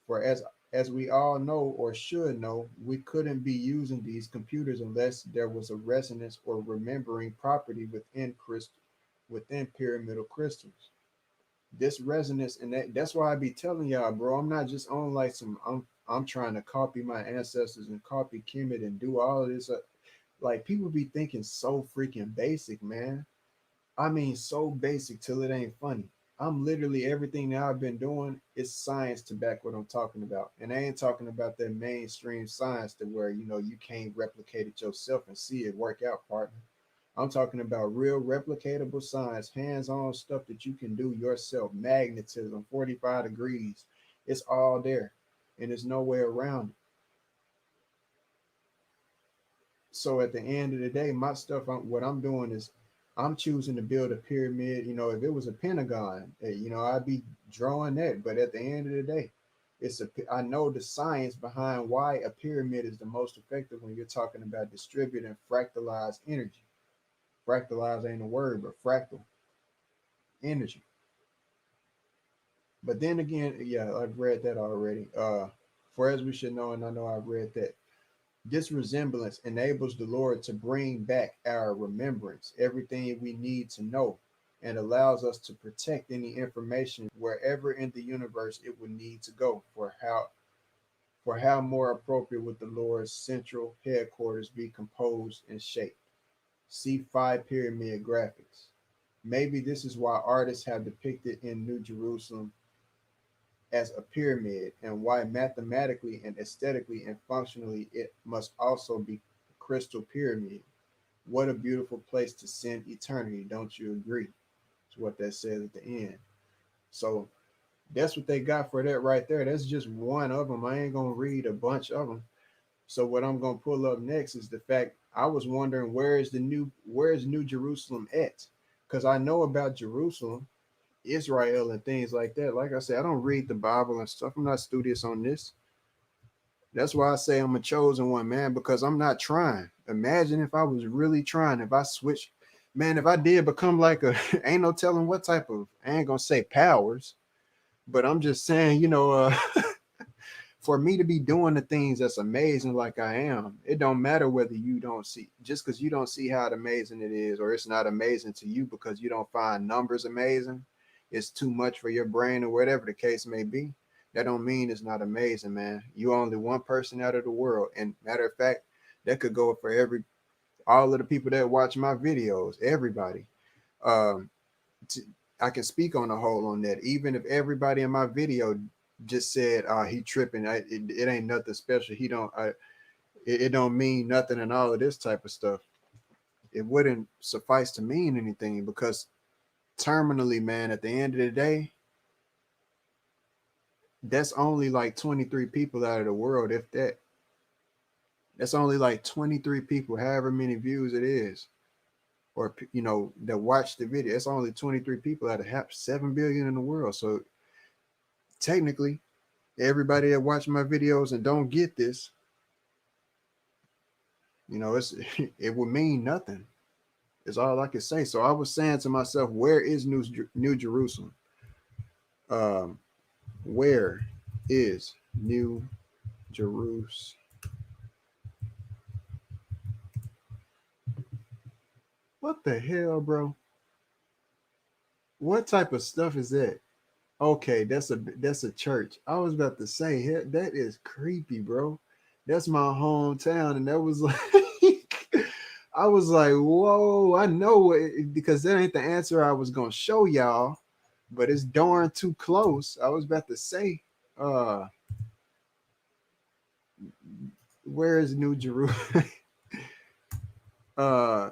For as we all know or should know, we couldn't be using these computers unless there was a resonance or remembering property within pyramidal crystals. This resonance, and that's why I be telling y'all, bro, I'm not just on like I'm trying to copy my ancestors and copy Kemet and do all of this. Like people be thinking so freaking basic, man. I mean, so basic till it ain't funny. I'm literally everything that I've been doing is science to back what I'm talking about. And I ain't talking about that mainstream science to where you can't replicate it yourself and see it work out, partner. I'm talking about real replicatable science, hands-on stuff that you can do yourself. Magnetism, 45 degrees. It's all there. And there's no way around it. So at the end of the day, my stuff, what I'm doing is I'm choosing to build a pyramid. If it was a pentagon, I'd be drawing that. But at the end of the day, I know the science behind why a pyramid is the most effective when you're talking about distributing fractalized energy. Fractalized ain't a word, but fractal energy. But then again, yeah, I've read that already. For as we should know, and I know I've read that. This resemblance enables the Lord to bring back our remembrance, everything we need to know, and allows us to protect any information wherever in the universe it would need to go. For how more appropriate would the Lord's central headquarters be composed and shaped? See 5 pyramid graphics. Maybe this is why artists have depicted in New Jerusalem as a pyramid, and why mathematically and aesthetically and functionally it must also be a crystal pyramid. What a beautiful place to send eternity, don't you agree? It's what that says at the end. So that's what they got for that right there. That's just one of them. I ain't gonna read a bunch of them. So what I'm gonna pull up next is the fact I was wondering where's New Jerusalem at? Because I know about Jerusalem, Israel, and things like that. Like I said, I don't read the Bible and stuff. I'm not studious on this. That's why I say I'm a chosen one, man, because I'm not trying. Imagine if I was really trying, if I switched, man, if I did become like a, ain't no telling what type of, I ain't gonna say powers, but I'm just saying, for me to be doing the things that's amazing like I am, it don't matter whether you don't see, just because you don't see how amazing it is, or it's not amazing to you because you don't find numbers amazing, it's too much for your brain or whatever the case may be. That don't mean it's not amazing, man. You only one person out of the world. And matter of fact, that could go for all of the people that watch my videos, everybody. Um, I can speak on the whole on that. Even if everybody in my video just said, he tripping, it ain't nothing special. It don't mean nothing and all of this type of stuff. It wouldn't suffice to mean anything because terminally, man, at the end of the day, that's only like 23 people out of the world, if that. That's only like 23 people, however many views it is, or that watch the video. It's only 23 people out of 7 billion in the world. So technically, everybody that watch my videos and don't get this, it's it would mean nothing. Is all I can say. So I was saying to myself, where is New Jerusalem? Where is New Jerusalem? What the hell, bro? What type of stuff is that? Okay, that's a church. I was about to say, that is creepy, bro. That's my hometown, and that was like, I was like, whoa, I know it, because that ain't the answer I was gonna show y'all, but it's darn too close. I was about to say, uh, where is New Jerusalem? uh,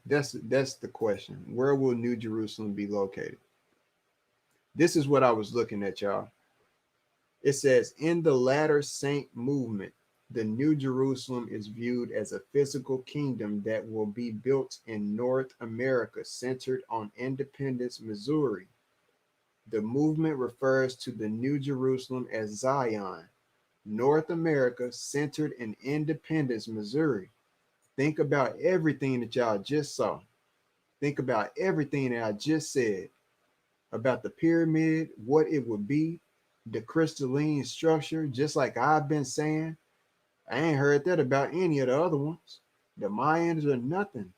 that's the question. Where will New Jerusalem be located? This is what I was looking at, y'all. It says, in the latter saint movement, the New Jerusalem is viewed as a physical kingdom that will be built in North America, centered on Independence, Missouri. The movement refers to the New Jerusalem as Zion, North America, centered in Independence, Missouri. Think about everything that y'all just saw. Think about everything that I just said about the pyramid, what it would be, the crystalline structure, just like I've been saying. I ain't heard that about any of the other ones. The Mayans are nothing.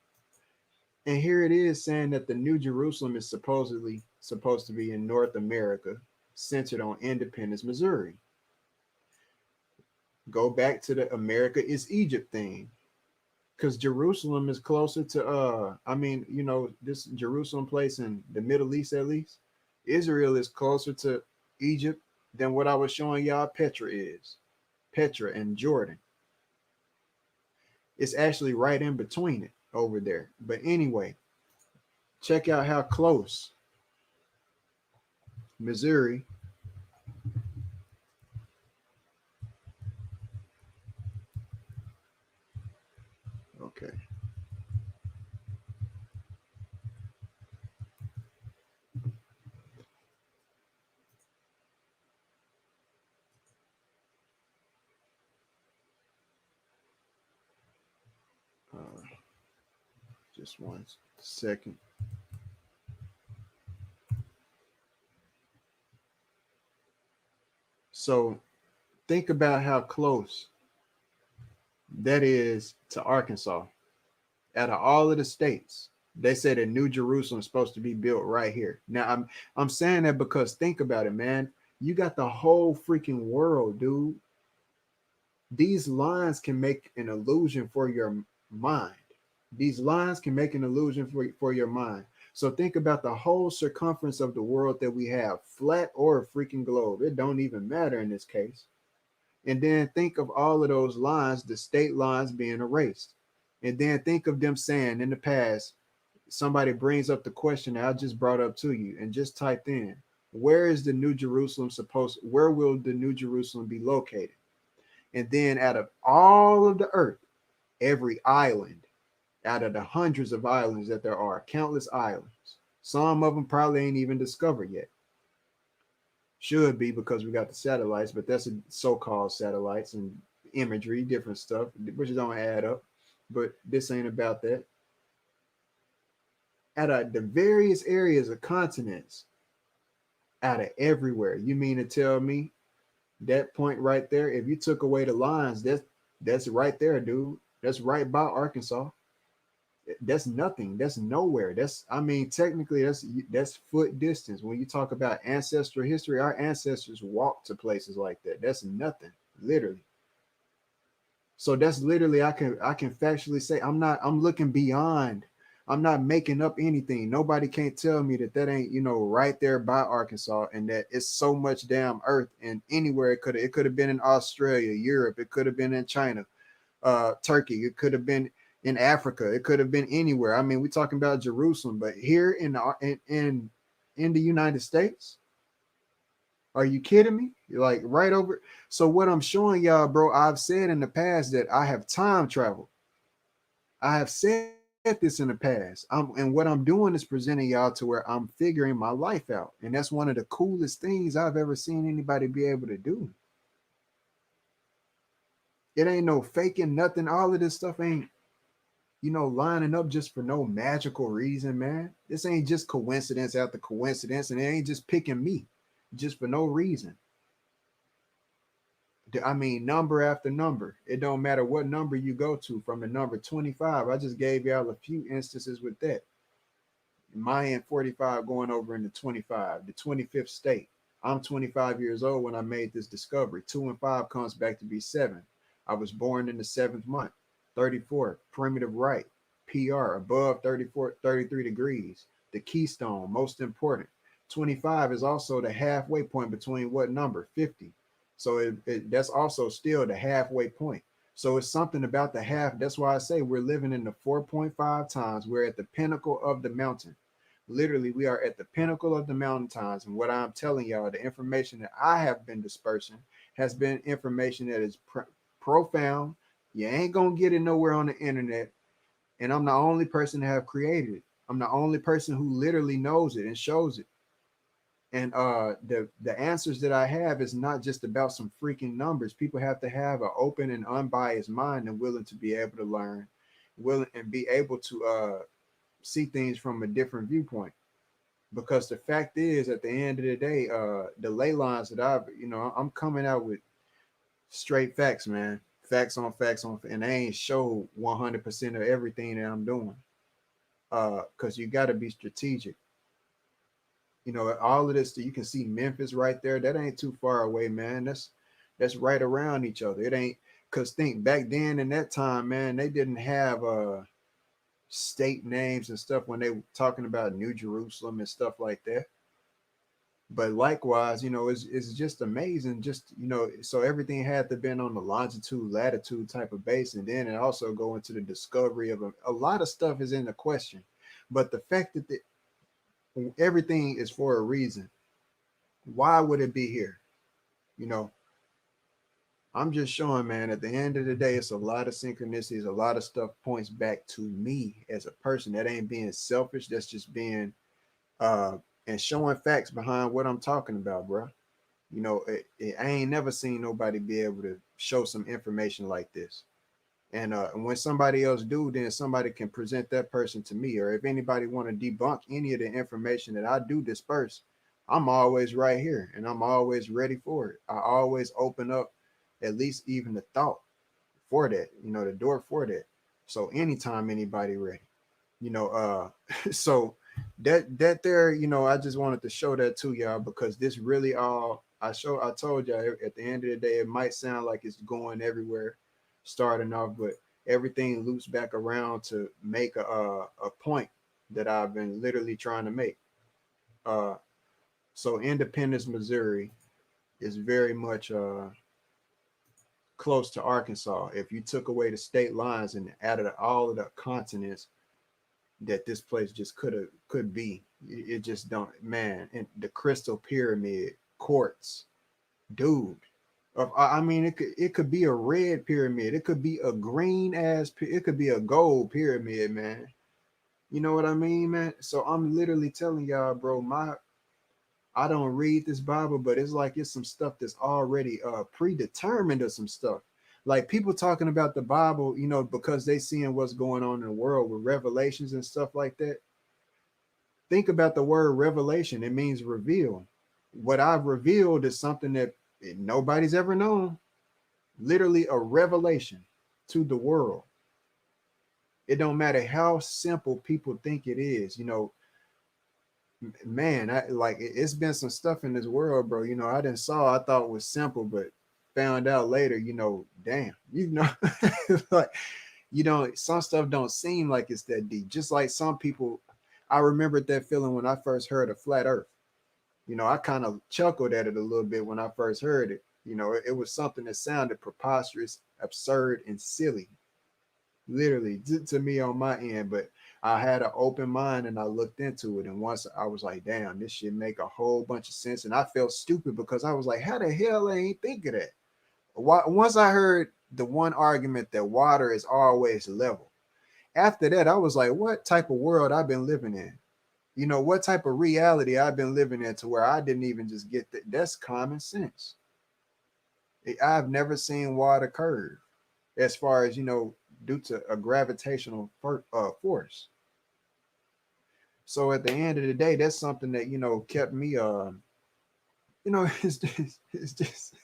And here it is saying that the New Jerusalem is supposedly supposed to be in North America, centered on Independence, Missouri. Go back to the America is Egypt thing. because Jerusalem is closer to I mean, you know, this Jerusalem place in the Middle East at least. Israel is closer to Egypt than what I was showing y'all Petra is. Petra and Jordan. It's actually right in between it over there. But anyway, check out how close Missouri. Okay. Uh, just 1 second. So think about how close that is to Arkansas. Out of all of the states, they say that New Jerusalem is supposed to be built right here. Now I'm saying that because think about it, man. You got the whole freaking world, dude. These lines can make an illusion for your mind. These lines can make an illusion for your mind. So think about the whole circumference of the world that we have, flat or a freaking globe. It don't even matter in this case. And then think of all of those lines, the state lines being erased. And then think of them saying in the past, somebody brings up the question that I just brought up to you and just typed in, where is the New Jerusalem where will the New Jerusalem be located? And then out of all of the earth, every island, out of the hundreds of islands that there are, countless islands, some of them probably ain't even discovered yet. Should be because we got the satellites, but that's a so-called satellites and imagery, different stuff, which don't add up. But this ain't about that. Out of the various areas of continents, out of everywhere, you mean to tell me that point right there, if you took away the lines, that's right there, dude. That's right by Arkansas. That's nothing. That's nowhere. That's, I mean, technically that's foot distance. When you talk about ancestral history, our ancestors walked to places like that. That's nothing, literally. So that's literally, I can factually say I'm looking beyond. I'm not making up anything. Nobody can't tell me that ain't, you know, right there by Arkansas, and that it's so much damn earth, and anywhere it could have been in Australia, Europe, it could have been in China, Turkey, it could have been in Africa, it could have been anywhere. I mean, we're talking about Jerusalem, but here in the United States, are you kidding me? Like right over. So what I'm showing y'all, bro, I've said in the past that I have time traveled. I have said this in the past. And what I'm doing is presenting y'all to where I'm figuring my life out. And that's one of the coolest things I've ever seen anybody be able to do. It ain't no faking nothing. All of this stuff ain't, you know, lining up just for no magical reason, man. This ain't just coincidence after coincidence, and it ain't just picking me just for no reason. I mean, number after number. It don't matter what number you go to from the number 25. I just gave y'all a few instances with that. Mayan 45 going over into 25, the 25th state. I'm 25 years old when I made this discovery. 2 and 5 comes back to be 7. I was born in the 7th month. 34, primitive right. PR, above 34, 33 degrees. The keystone, most important. 25 is also the halfway point between what number? 50. So that's also still the halfway point. So it's something about the half. That's why I say we're living in the 4.5 times. We're at the pinnacle of the mountain. Literally, we are at the pinnacle of the mountain times. And what I'm telling y'all, the information that I have been dispersing has been information that is profound. You ain't going to get it nowhere on the internet. And I'm the only person to have created it. I'm the only person who literally knows it and shows it. And the answers that I have is not just about some freaking numbers. People have to have an open and unbiased mind and willing to be able to learn, willing and be able to see things from a different viewpoint. Because the fact is, at the end of the day, the ley lines that I'm coming out with straight facts, man. Facts on facts on, and I ain't show 100% of everything that I'm doing. Because you got to be strategic. You know, all of this, you can see Memphis right there. That ain't too far away, man. That's right around each other. It ain't Cause think back then in that time, man, they didn't have state names and stuff when they were talking about New Jerusalem and stuff like that. But likewise, it's just amazing. Just so everything had to been on the longitude, latitude type of base, and then it also go into the discovery of a lot of stuff is in the question. But the fact that everything is for a reason, why would it be here? You know, I'm just showing, man, at the end of the day, it's a lot of synchronicities, a lot of stuff points back to me as a person. That ain't being selfish. That's just being uh and showing facts behind what I'm talking about, bro. I ain't never seen nobody be able to show some information like this. And when somebody else do, then somebody can present that person to me. Or if anybody want to debunk any of the information that I do disperse, I'm always right here and I'm always ready for it. I always open up at least even the thought for that, the door for that. So anytime anybody ready, so that there, I just wanted to show that to y'all because this really all I told y'all at the end of the day, it might sound like it's going everywhere starting off, but everything loops back around to make a point that I've been literally trying to make. Uh, so Independence, Missouri is very much close to Arkansas. If you took away the state lines and added all of the continents that this place just could be, it just don't, man. And the Crystal Pyramid, quartz, dude. I mean, it could be a red pyramid, it could be a green ass, it could be a gold pyramid, man. You know what I mean, man? So I'm literally telling y'all, bro, I don't read this Bible, but it's like it's some stuff that's already predetermined or some stuff. Like people talking about the Bible, because they seeing what's going on in the world with revelations and stuff like that. Think about the word revelation. It means reveal. What I've revealed is something that nobody's ever known. Literally a revelation to the world. It don't matter how simple people think it is, man, it's been some stuff in this world, bro. I didn't saw, I thought was simple, but found out later, damn, like, some stuff don't seem like it's that deep. Just like some people, I remembered that feeling when I first heard of flat earth. I kind of chuckled at it a little bit when I first heard it. It was something that sounded preposterous, absurd, and silly, literally to me on my end. But I had an open mind and I looked into it. And once I was like, damn, this should make a whole bunch of sense. And I felt stupid because I was like, how the hell I ain't think of that? Once I heard the one argument that water is always level, after that, I was like, what type of world I've been living in? What type of reality I've been living in to where I didn't even just get that. That's common sense. I've never seen water curve as far as, due to a gravitational force. So at the end of the day, that's something that, kept me, it's just,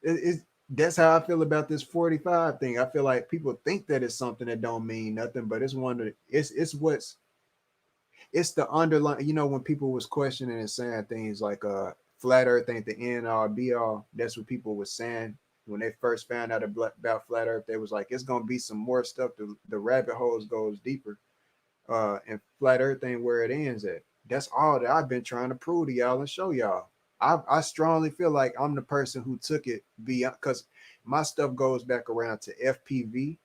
it's that's how I feel about this 45 thing. I feel like people think that it's something that don't mean nothing, but it's one of the, it's the underlying, when people was questioning and saying things like flat earth ain't the end all be all. That's what people was saying when they first found out about flat earth. They was like, it's gonna be some more stuff. The rabbit holes goes deeper. And flat earth ain't where it ends at. That's all that I've been trying to prove to y'all and show y'all. I strongly feel like I'm the person who took it beyond, because my stuff goes back around to FPV,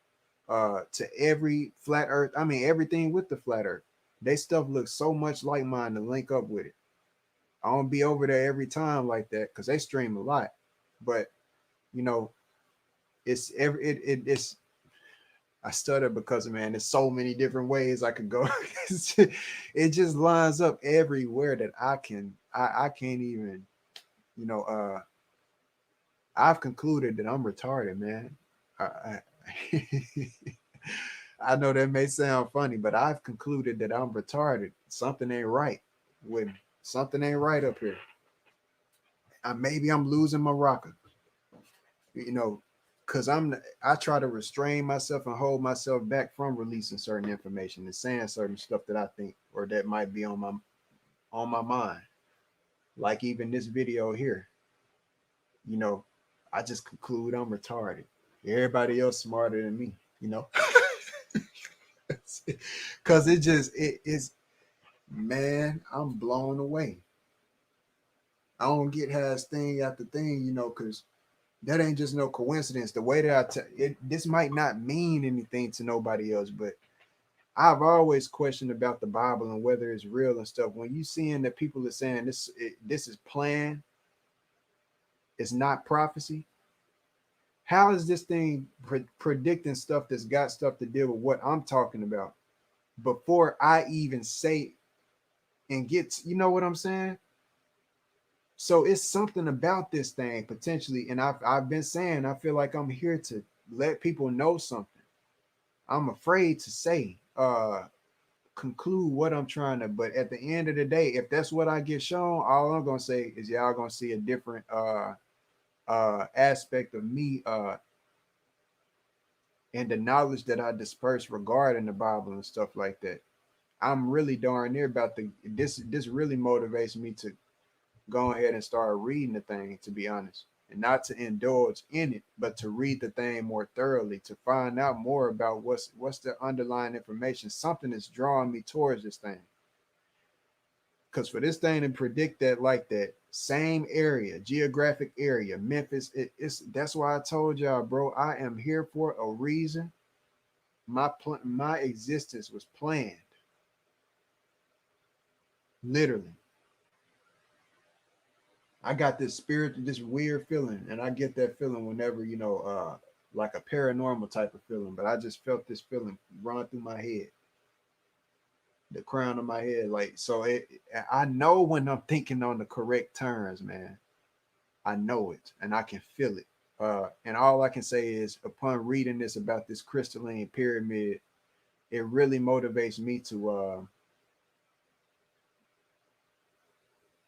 to every flat earth. I mean, everything with the flat earth. They stuff looks so much like mine to link up with it. I don't be over there every time like that because they stream a lot. But you know, it's I stutter because, man, there's so many different ways I could go. It just lines up everywhere that I can't even, you know, I've concluded that I'm retarded, man. I I know that may sound funny, but I've concluded that I'm retarded. Something ain't right with me. Something ain't right up here. Maybe I'm losing my rocker, you know, because I try to restrain myself and hold myself back from releasing certain information and saying certain stuff that I think or that might be on my mind. Like even this video here, you know, I just conclude I'm retarded. Everybody else smarter than me, you know? Cause it is, man, I'm blown away. I don't get how it's thing after thing, you know, because that ain't just no coincidence. The way that this might not mean anything to nobody else, but I've always questioned about the Bible and whether it's real and stuff. When you seeing that people are saying this is planned, it's not prophecy. How is this thing predicting stuff that's got stuff to deal with what I'm talking about before I even say and get, you know what I'm saying? So it's something about this thing potentially, and I've been saying I feel like I'm here to let people know something. I'm afraid to say, conclude what I'm trying to, but at the end of the day, if that's what I get shown, all I'm gonna say is y'all gonna see a different aspect of me and the knowledge that I disperse regarding the Bible and stuff like that. I'm really darn near about this really motivates me to go ahead and start reading the thing, to be honest, and not to indulge in it, but to read the thing more thoroughly, to find out more about what's the underlying information. Something is drawing me towards this thing. Because for this thing to predict that, like that same area, geographic area, Memphis, it's that's why I told y'all, bro, I am here for a reason. My existence was planned, literally. I got this spirit, this weird feeling, and I get that feeling whenever, you know, like a paranormal type of feeling. But I just felt this feeling run through my head, the crown of my head. Like, so I know when I'm thinking on the correct terms, man. I know it, and I can feel it. And all I can say is, upon reading this about this crystalline pyramid, it really motivates me to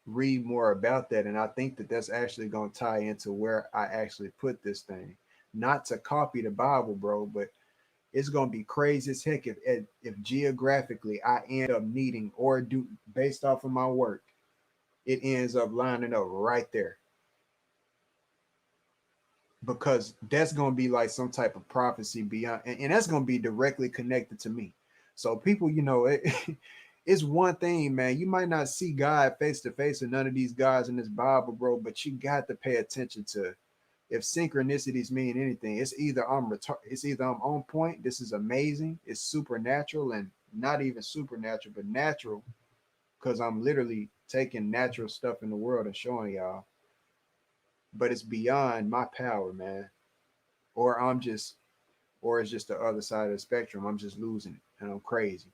read more about that. And I think that that's actually going to tie into where I actually put this thing. Not to copy the Bible, bro, but it's going to be crazy as heck if geographically I end up needing or do based off of my work, it ends up lining up right there. Because that's going to be like some type of prophecy beyond, and that's going to be directly connected to me. So people, you know, it's one thing, man. You might not see God face to face, and none of these guys in this Bible, bro, but you got to pay attention to if synchronicities mean anything. It's either I'm on point. This is amazing. It's supernatural, and not even supernatural, but natural, because I'm literally taking natural stuff in the world and showing y'all. But it's beyond my power, man. Or or it's just the other side of the spectrum. I'm just losing it, and I'm crazy,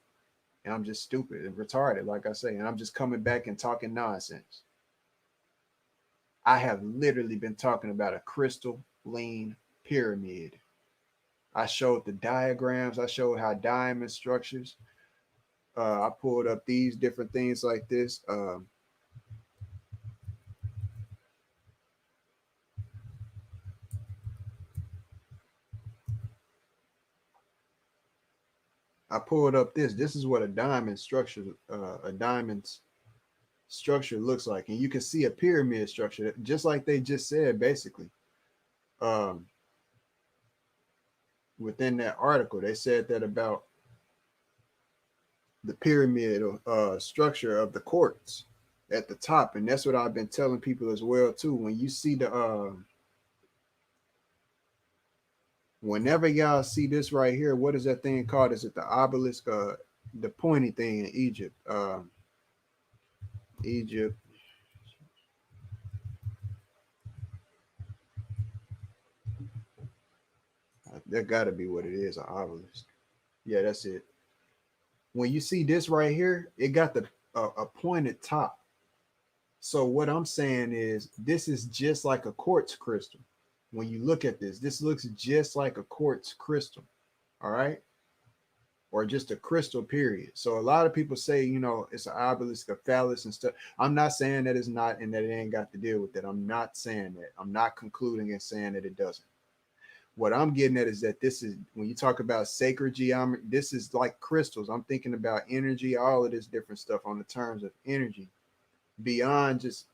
and I'm just stupid and retarded, like I say, and I'm just coming back and talking nonsense. I have literally been talking about a crystal lean pyramid. I showed the diagrams. I showed how diamond structures. I pulled up these different things like this. I pulled up this. This is what a diamond structure, a diamond's structure looks like, and you can see a pyramid structure, just like they just said, basically. Um, Within that article, they said that about the pyramid structure of the quartz at the top, and that's what I've been telling people as well too. When you see whenever y'all see this right here, what is that thing called? Is it the obelisk? The pointy thing in Egypt. Egypt. That got to be what it is. An obelisk. Yeah, that's it. When you see this right here, it got the a pointed top. So what I'm saying is, this is just like a quartz crystal. When you look at this looks just like a quartz crystal. All right, or just a crystal period. So a lot of people say, you know, it's an obelisk of phallus and stuff. I'm not saying that it's not and that it ain't got to deal with that. I'm not saying that. I'm not concluding and saying that it doesn't. What I'm getting at is that this is, when you talk about sacred geometry, this is like crystals. I'm thinking about energy, all of this different stuff on the terms of energy. beyond just,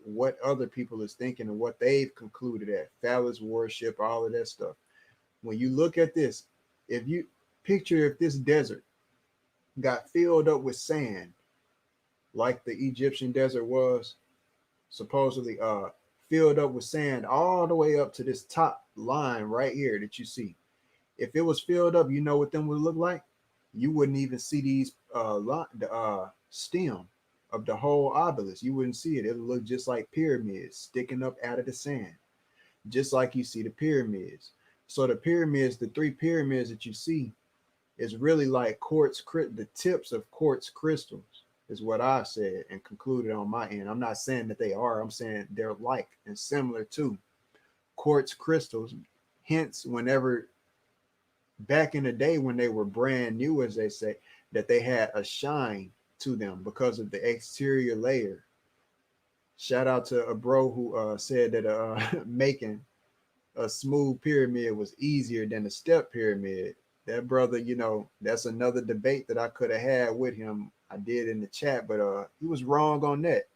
what other people is thinking and what they've concluded at phallus worship, all of that stuff. When you look at this, if you picture if this desert got filled up with sand like the Egyptian desert was supposedly filled up with sand all the way up to this top line right here that you see. If it was filled up, you know what them would look like? You wouldn't even see these the stem of the whole obelisk. You wouldn't see it. It'll look just like pyramids sticking up out of the sand, just like you see the pyramids. So the pyramids, the three pyramids that you see, is really like the tips of quartz crystals, is what I said and concluded on my end. I'm not saying that they are, I'm saying they're like and similar to quartz crystals. Hence, whenever back in the day when they were brand new, as they say, that they had a shine to them because of the exterior layer. Shout out to a bro who said that making a smooth pyramid was easier than a step pyramid. That brother, that's another debate that I could have had with him. I did in the chat, but he was wrong on that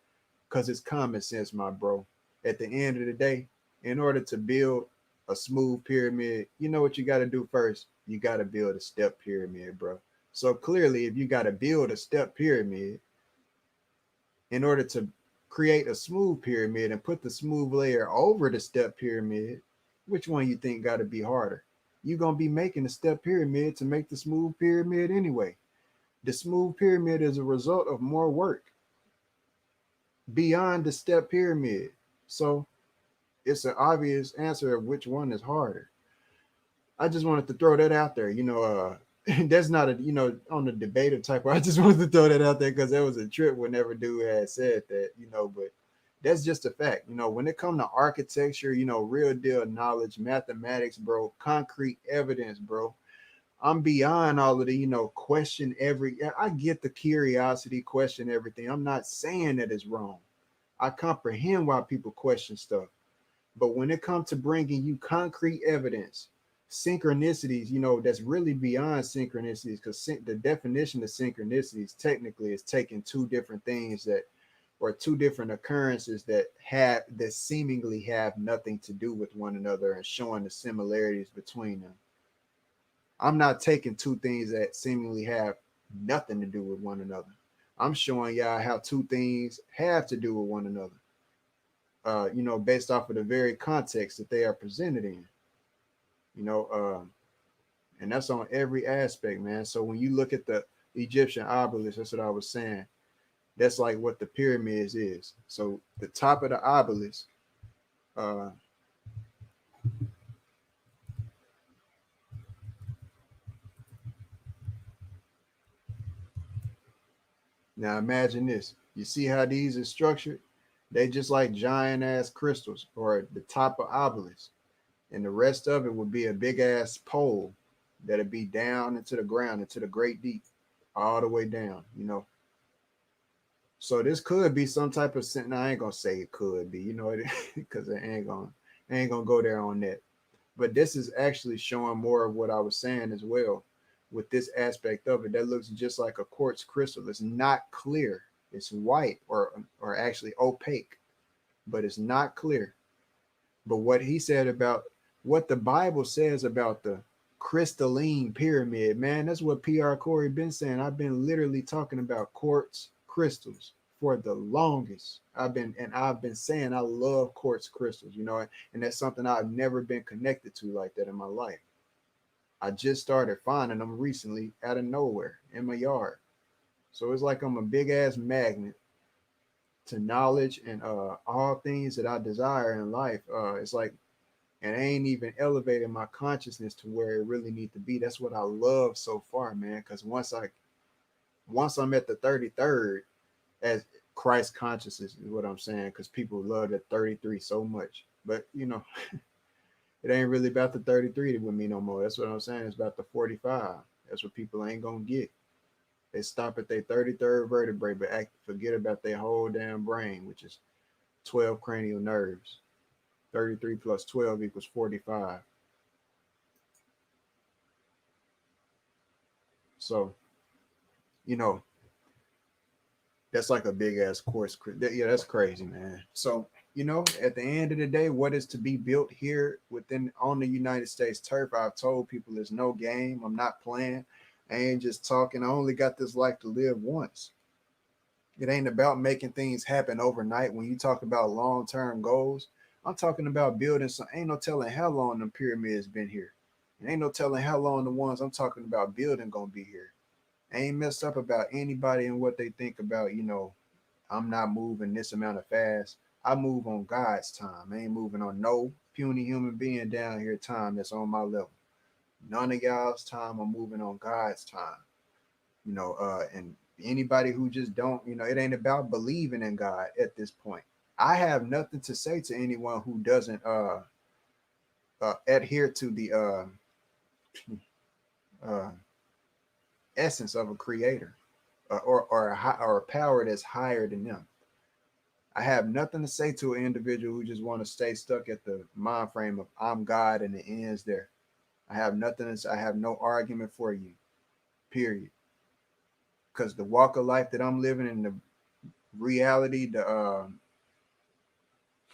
because it's common sense, my bro. At the end of the day, in order to build a smooth pyramid, you know what you got to do first? You got to build a step pyramid, bro. So clearly, if you got to build a step pyramid in order to create a smooth pyramid and put the smooth layer over the step pyramid, which one you think got to be harder? You're going to be making a step pyramid to make the smooth pyramid anyway. The smooth pyramid is a result of more work beyond the step pyramid. So it's an obvious answer of which one is harder. I just wanted to throw that out there. That's not a, on the debater type. I just wanted to throw that out there because that was a trip whenever dude had said that, but that's just a fact. When it comes to architecture, real deal knowledge, mathematics, bro, concrete evidence, bro. I'm beyond all of the, question I get the curiosity, question everything. I'm not saying that it's wrong. I comprehend why people question stuff. But when it comes to bringing you concrete evidence, synchronicities, that's really beyond synchronicities, because the definition of synchronicities technically is taking two different things or two different occurrences that seemingly have nothing to do with one another and showing the similarities between them. I'm not taking two things that seemingly have nothing to do with one another. I'm showing y'all how two things have to do with one another. Based off of the very context that they are presented in. And that's on every aspect, man. So when you look at the Egyptian obelisk, that's what I was saying. That's like what the pyramids is. So the top of the obelisk, now imagine this. You see how these are structured? They just like giant ass crystals or the top of obelisk. And the rest of it would be a big ass pole that'd be down into the ground, into the great deep, all the way down. So this could be some type of sin. I ain't gonna say it could be, because it ain't gonna go there on that. But this is actually showing more of what I was saying as well with this aspect of it. That looks just like a quartz crystal. It's not clear. It's white or actually opaque, but it's not clear. But what he said about what the Bible says about the crystalline pyramid, man, that's what PR Corey been saying. I've been literally talking about quartz crystals for the longest. I've been saying I love quartz crystals, and that's something I've never been connected to like that in my life. I just started finding them recently out of nowhere in my yard. So it's like I'm a big ass magnet to knowledge and all things that I desire in life. It's like, and I ain't even elevating my consciousness to where it really need to be. That's what I love so far, man. Because once I'm at the 33rd, as Christ consciousness is what I'm saying, because people love that 33 so much. But it ain't really about the 33 with me no more. That's what I'm saying. It's about the 45. That's what people ain't gonna get. They stop at their 33rd vertebrae, but forget about their whole damn brain, which is 12 cranial nerves. 33 plus 12 equals 45. So, That's like a big ass course. Yeah, that's crazy, man. So, at the end of the day, what is to be built here within on the United States turf? I've told people there's no game. I'm not playing. I ain't just talking. I only got this life to live once. It ain't about making things happen overnight. When you talk about long-term goals, I'm talking about building some. Ain't no telling how long the pyramids been here. And ain't no telling how long the ones I'm talking about building gonna be here. I ain't messed up about anybody and what they think about, I'm not moving this amount of fast. I move on God's time. I ain't moving on no puny human being down here time that's on my level. None of y'all's time. I'm moving on God's time. And anybody who just don't, it ain't about believing in God at this point. I have nothing to say to anyone who doesn't adhere to the uh, essence of a creator or a power that's higher than them. I have nothing to say to an individual who just want to stay stuck at the mind frame of I'm God and it ends there. I have nothing to say. I have no argument for you, period. Because the walk of life that I'm living in, the reality,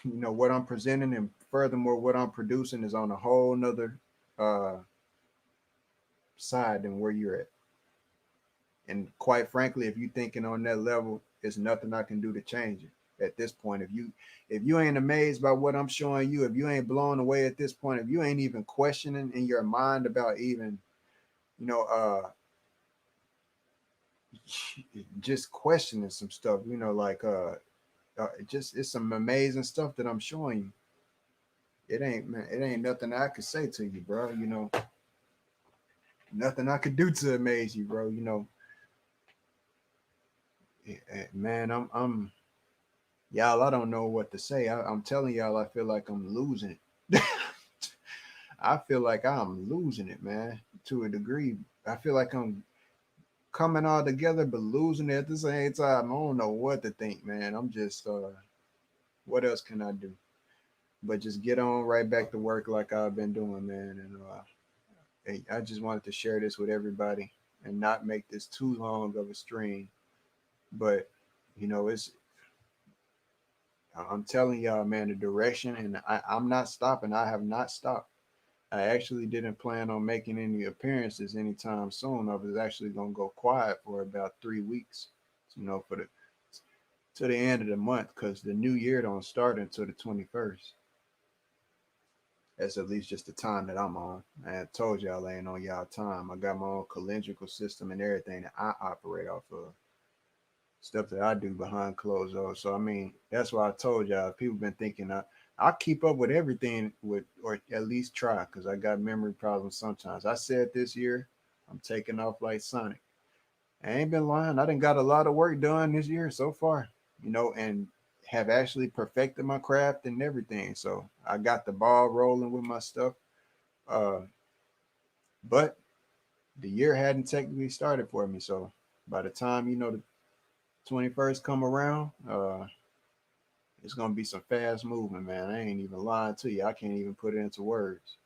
what I'm presenting, and furthermore, what I'm producing is on a whole nother uh, side than where you're at. And quite frankly, if you're thinking on that level, there's nothing I can do to change it at this point. If you ain't amazed by what I'm showing you, if you ain't blown away at this point, if you ain't even questioning in your mind about even, you know, just questioning some stuff, like just it's some amazing stuff that I'm showing you. It ain't nothing I could say to you, bro. Nothing I could do to amaze you, bro. Man, I'm y'all. I don't know what to say. I'm telling y'all, I feel like I'm losing it. I feel like I'm losing it, man, to a degree. I feel like I'm coming all together, but losing it at the same time. I don't know what to think, man. I'm just, what else can I do? But just get on right back to work like I've been doing, man. And hey, I just wanted to share this with everybody and not make this too long of a stream. But it's I'm telling y'all, man, the direction, and I'm not stopping. I have not stopped. I actually didn't plan on making any appearances anytime soon. I was actually gonna go quiet for about 3 weeks, for the to the end of the month, because the new year don't start until the 21st. That's at least just the time that I'm on. I told y'all I ain't on y'all time. I got my own calendrical system and everything that I operate off of. Stuff that I do behind closed doors. So I mean, that's why I told y'all. People been thinking I keep up with everything with, or at least try, because I got memory problems sometimes. I said this year I'm taking off like Sonic. I ain't been lying. I done got a lot of work done this year so far, and have actually perfected my craft and everything. So I got the ball rolling with my stuff. Uh, but the year hadn't technically started for me. So by the time the 21st come around, it's gonna be some fast movement, man. I ain't even lying to you. I can't even put it into words.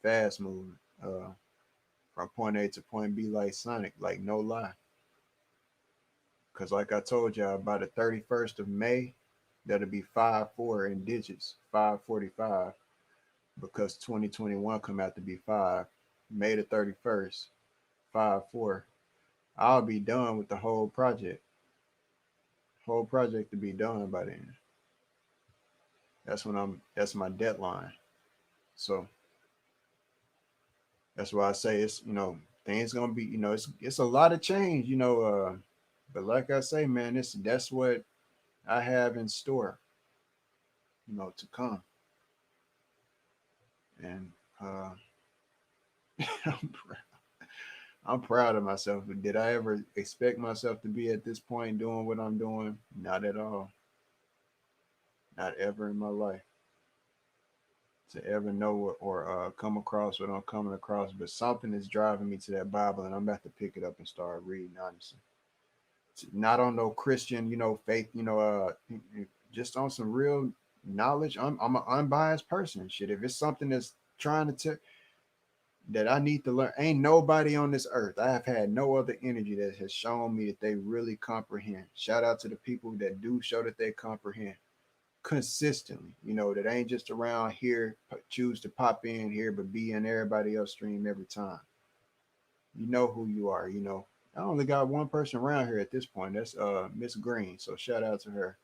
Fast movement. From point A to point B like Sonic, like no lie. Cause like I told y'all, by the 31st of May, that'll be 5-4 in digits, 545, because 2021 come out to be 5. May the 31st, 5-4. I'll be done with the whole project. Whole project to be done by then. That's my deadline. So that's why I say it's things gonna be it's a lot of change but like I say, man, that's what I have in store to come. And I'm, I'm proud of myself. Did I ever expect myself to be at this point doing what I'm doing? Not at all. Not ever in my life to ever know or come across what I'm coming across. But something is driving me to that Bible, and I'm about to pick it up and start reading. Honestly, not on no Christian, faith, just on some real knowledge. I'm an unbiased person. Shit, if it's something that's trying to tell, that I need to learn. Ain't nobody on this earth. I have had no other energy that has shown me that they really comprehend. Shout out to the people that do show that they comprehend consistently. That ain't just around here, choose to pop in here, but be in everybody else stream every time. You know who you are. I only got one person around here at this point. That's Miss Green. So shout out to her.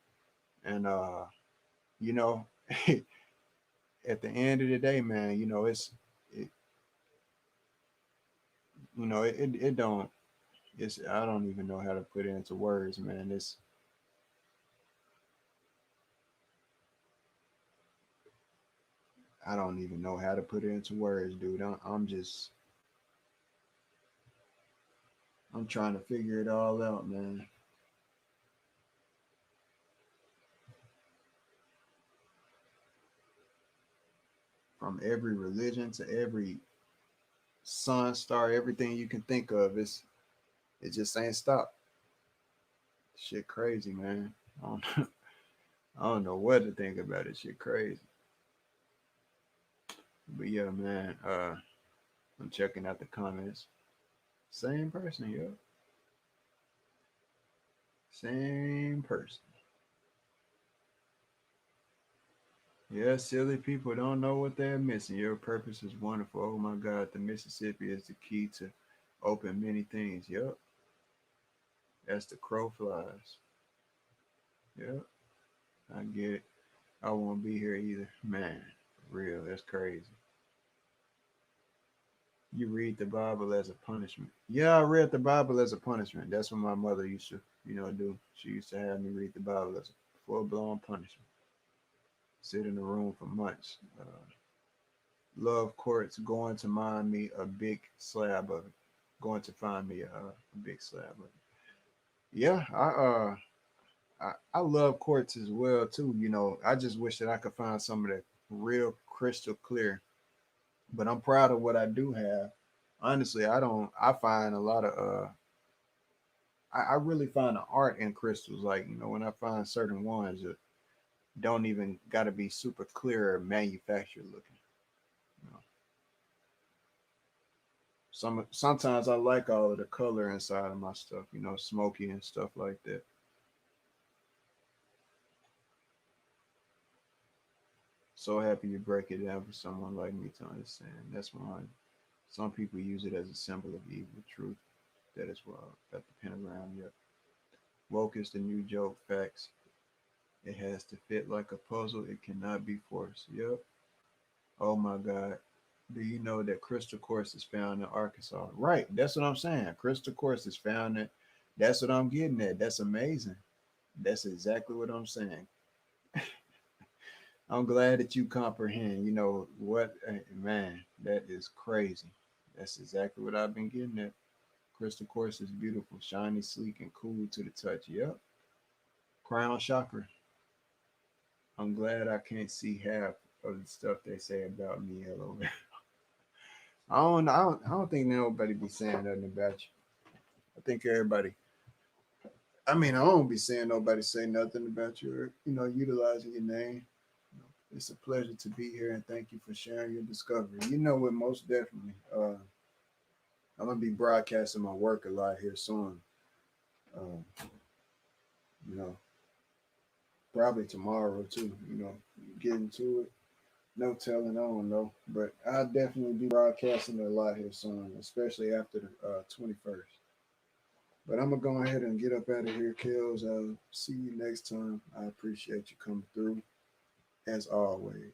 And you know, at the end of the day, man, it, it don't it's I don't even know how to put it into words, man. I don't even know how to put it into words, dude. I'm trying to figure it all out, man. From every religion to every sun star, everything you can think of, it just ain't stop. Shit crazy, man. I don't, I don't know what to think about it. Shit crazy. But yeah, man. I'm checking out the comments. Same person, yo. Same person. Yeah, silly people don't know what they're missing. Your purpose is wonderful. Oh my God, the Mississippi is the key to open many things. Yep, that's the crow flies. Yep, I get it. I won't be here either. Man, for real, that's crazy. You read the Bible as a punishment. Yeah, I read the Bible as a punishment. That's what my mother used to, do. She used to have me read the Bible as a full blown punishment. Sit in the room for months. Love courts going to find me a big slab of it. Going to find me a big slab of it. Yeah, I love courts as well too. I just wish that I could find some of that real crystal clear. But I'm proud of what I do have. Honestly, I don't. I find a lot of I really find the art in crystals. Like when I find certain ones that don't even got to be super clear or manufactured looking. You know, sometimes I like all of the color inside of my stuff. Smoky and stuff like that. So happy you break it down for someone like me to understand. That's why some people use it as a symbol of evil truth. That is well. Got the pentagram. Yep. Woke is the new joke. Facts. It has to fit like a puzzle. It cannot be forced. Yep. Oh my God. Do you know that crystal quartz is found in Arkansas? Right. That's what I'm saying. Crystal quartz is found in. That's what I'm getting at. That's amazing. That's exactly what I'm saying. I'm glad that you comprehend. You know what, man? That is crazy. That's exactly what I've been getting at. Crystal quartz is beautiful, shiny, sleek, and cool to the touch. Yep. Crown chakra. I'm glad I can't see half of the stuff they say about me. Hello. I don't think nobody be saying nothing about you. I think everybody. I mean, I don't be saying nobody say nothing about you. Or, utilizing your name. It's a pleasure to be here, and thank you for sharing your discovery. You know what? Most definitely. I'm gonna be broadcasting my work a lot here soon. Uh, you know, probably tomorrow too. Getting to it. No telling, I don't know, but I'll definitely be broadcasting a lot here soon, especially after the 21st. But I'm gonna go ahead and get up out of here, Kels. I'll see you next time. I appreciate you coming through as always.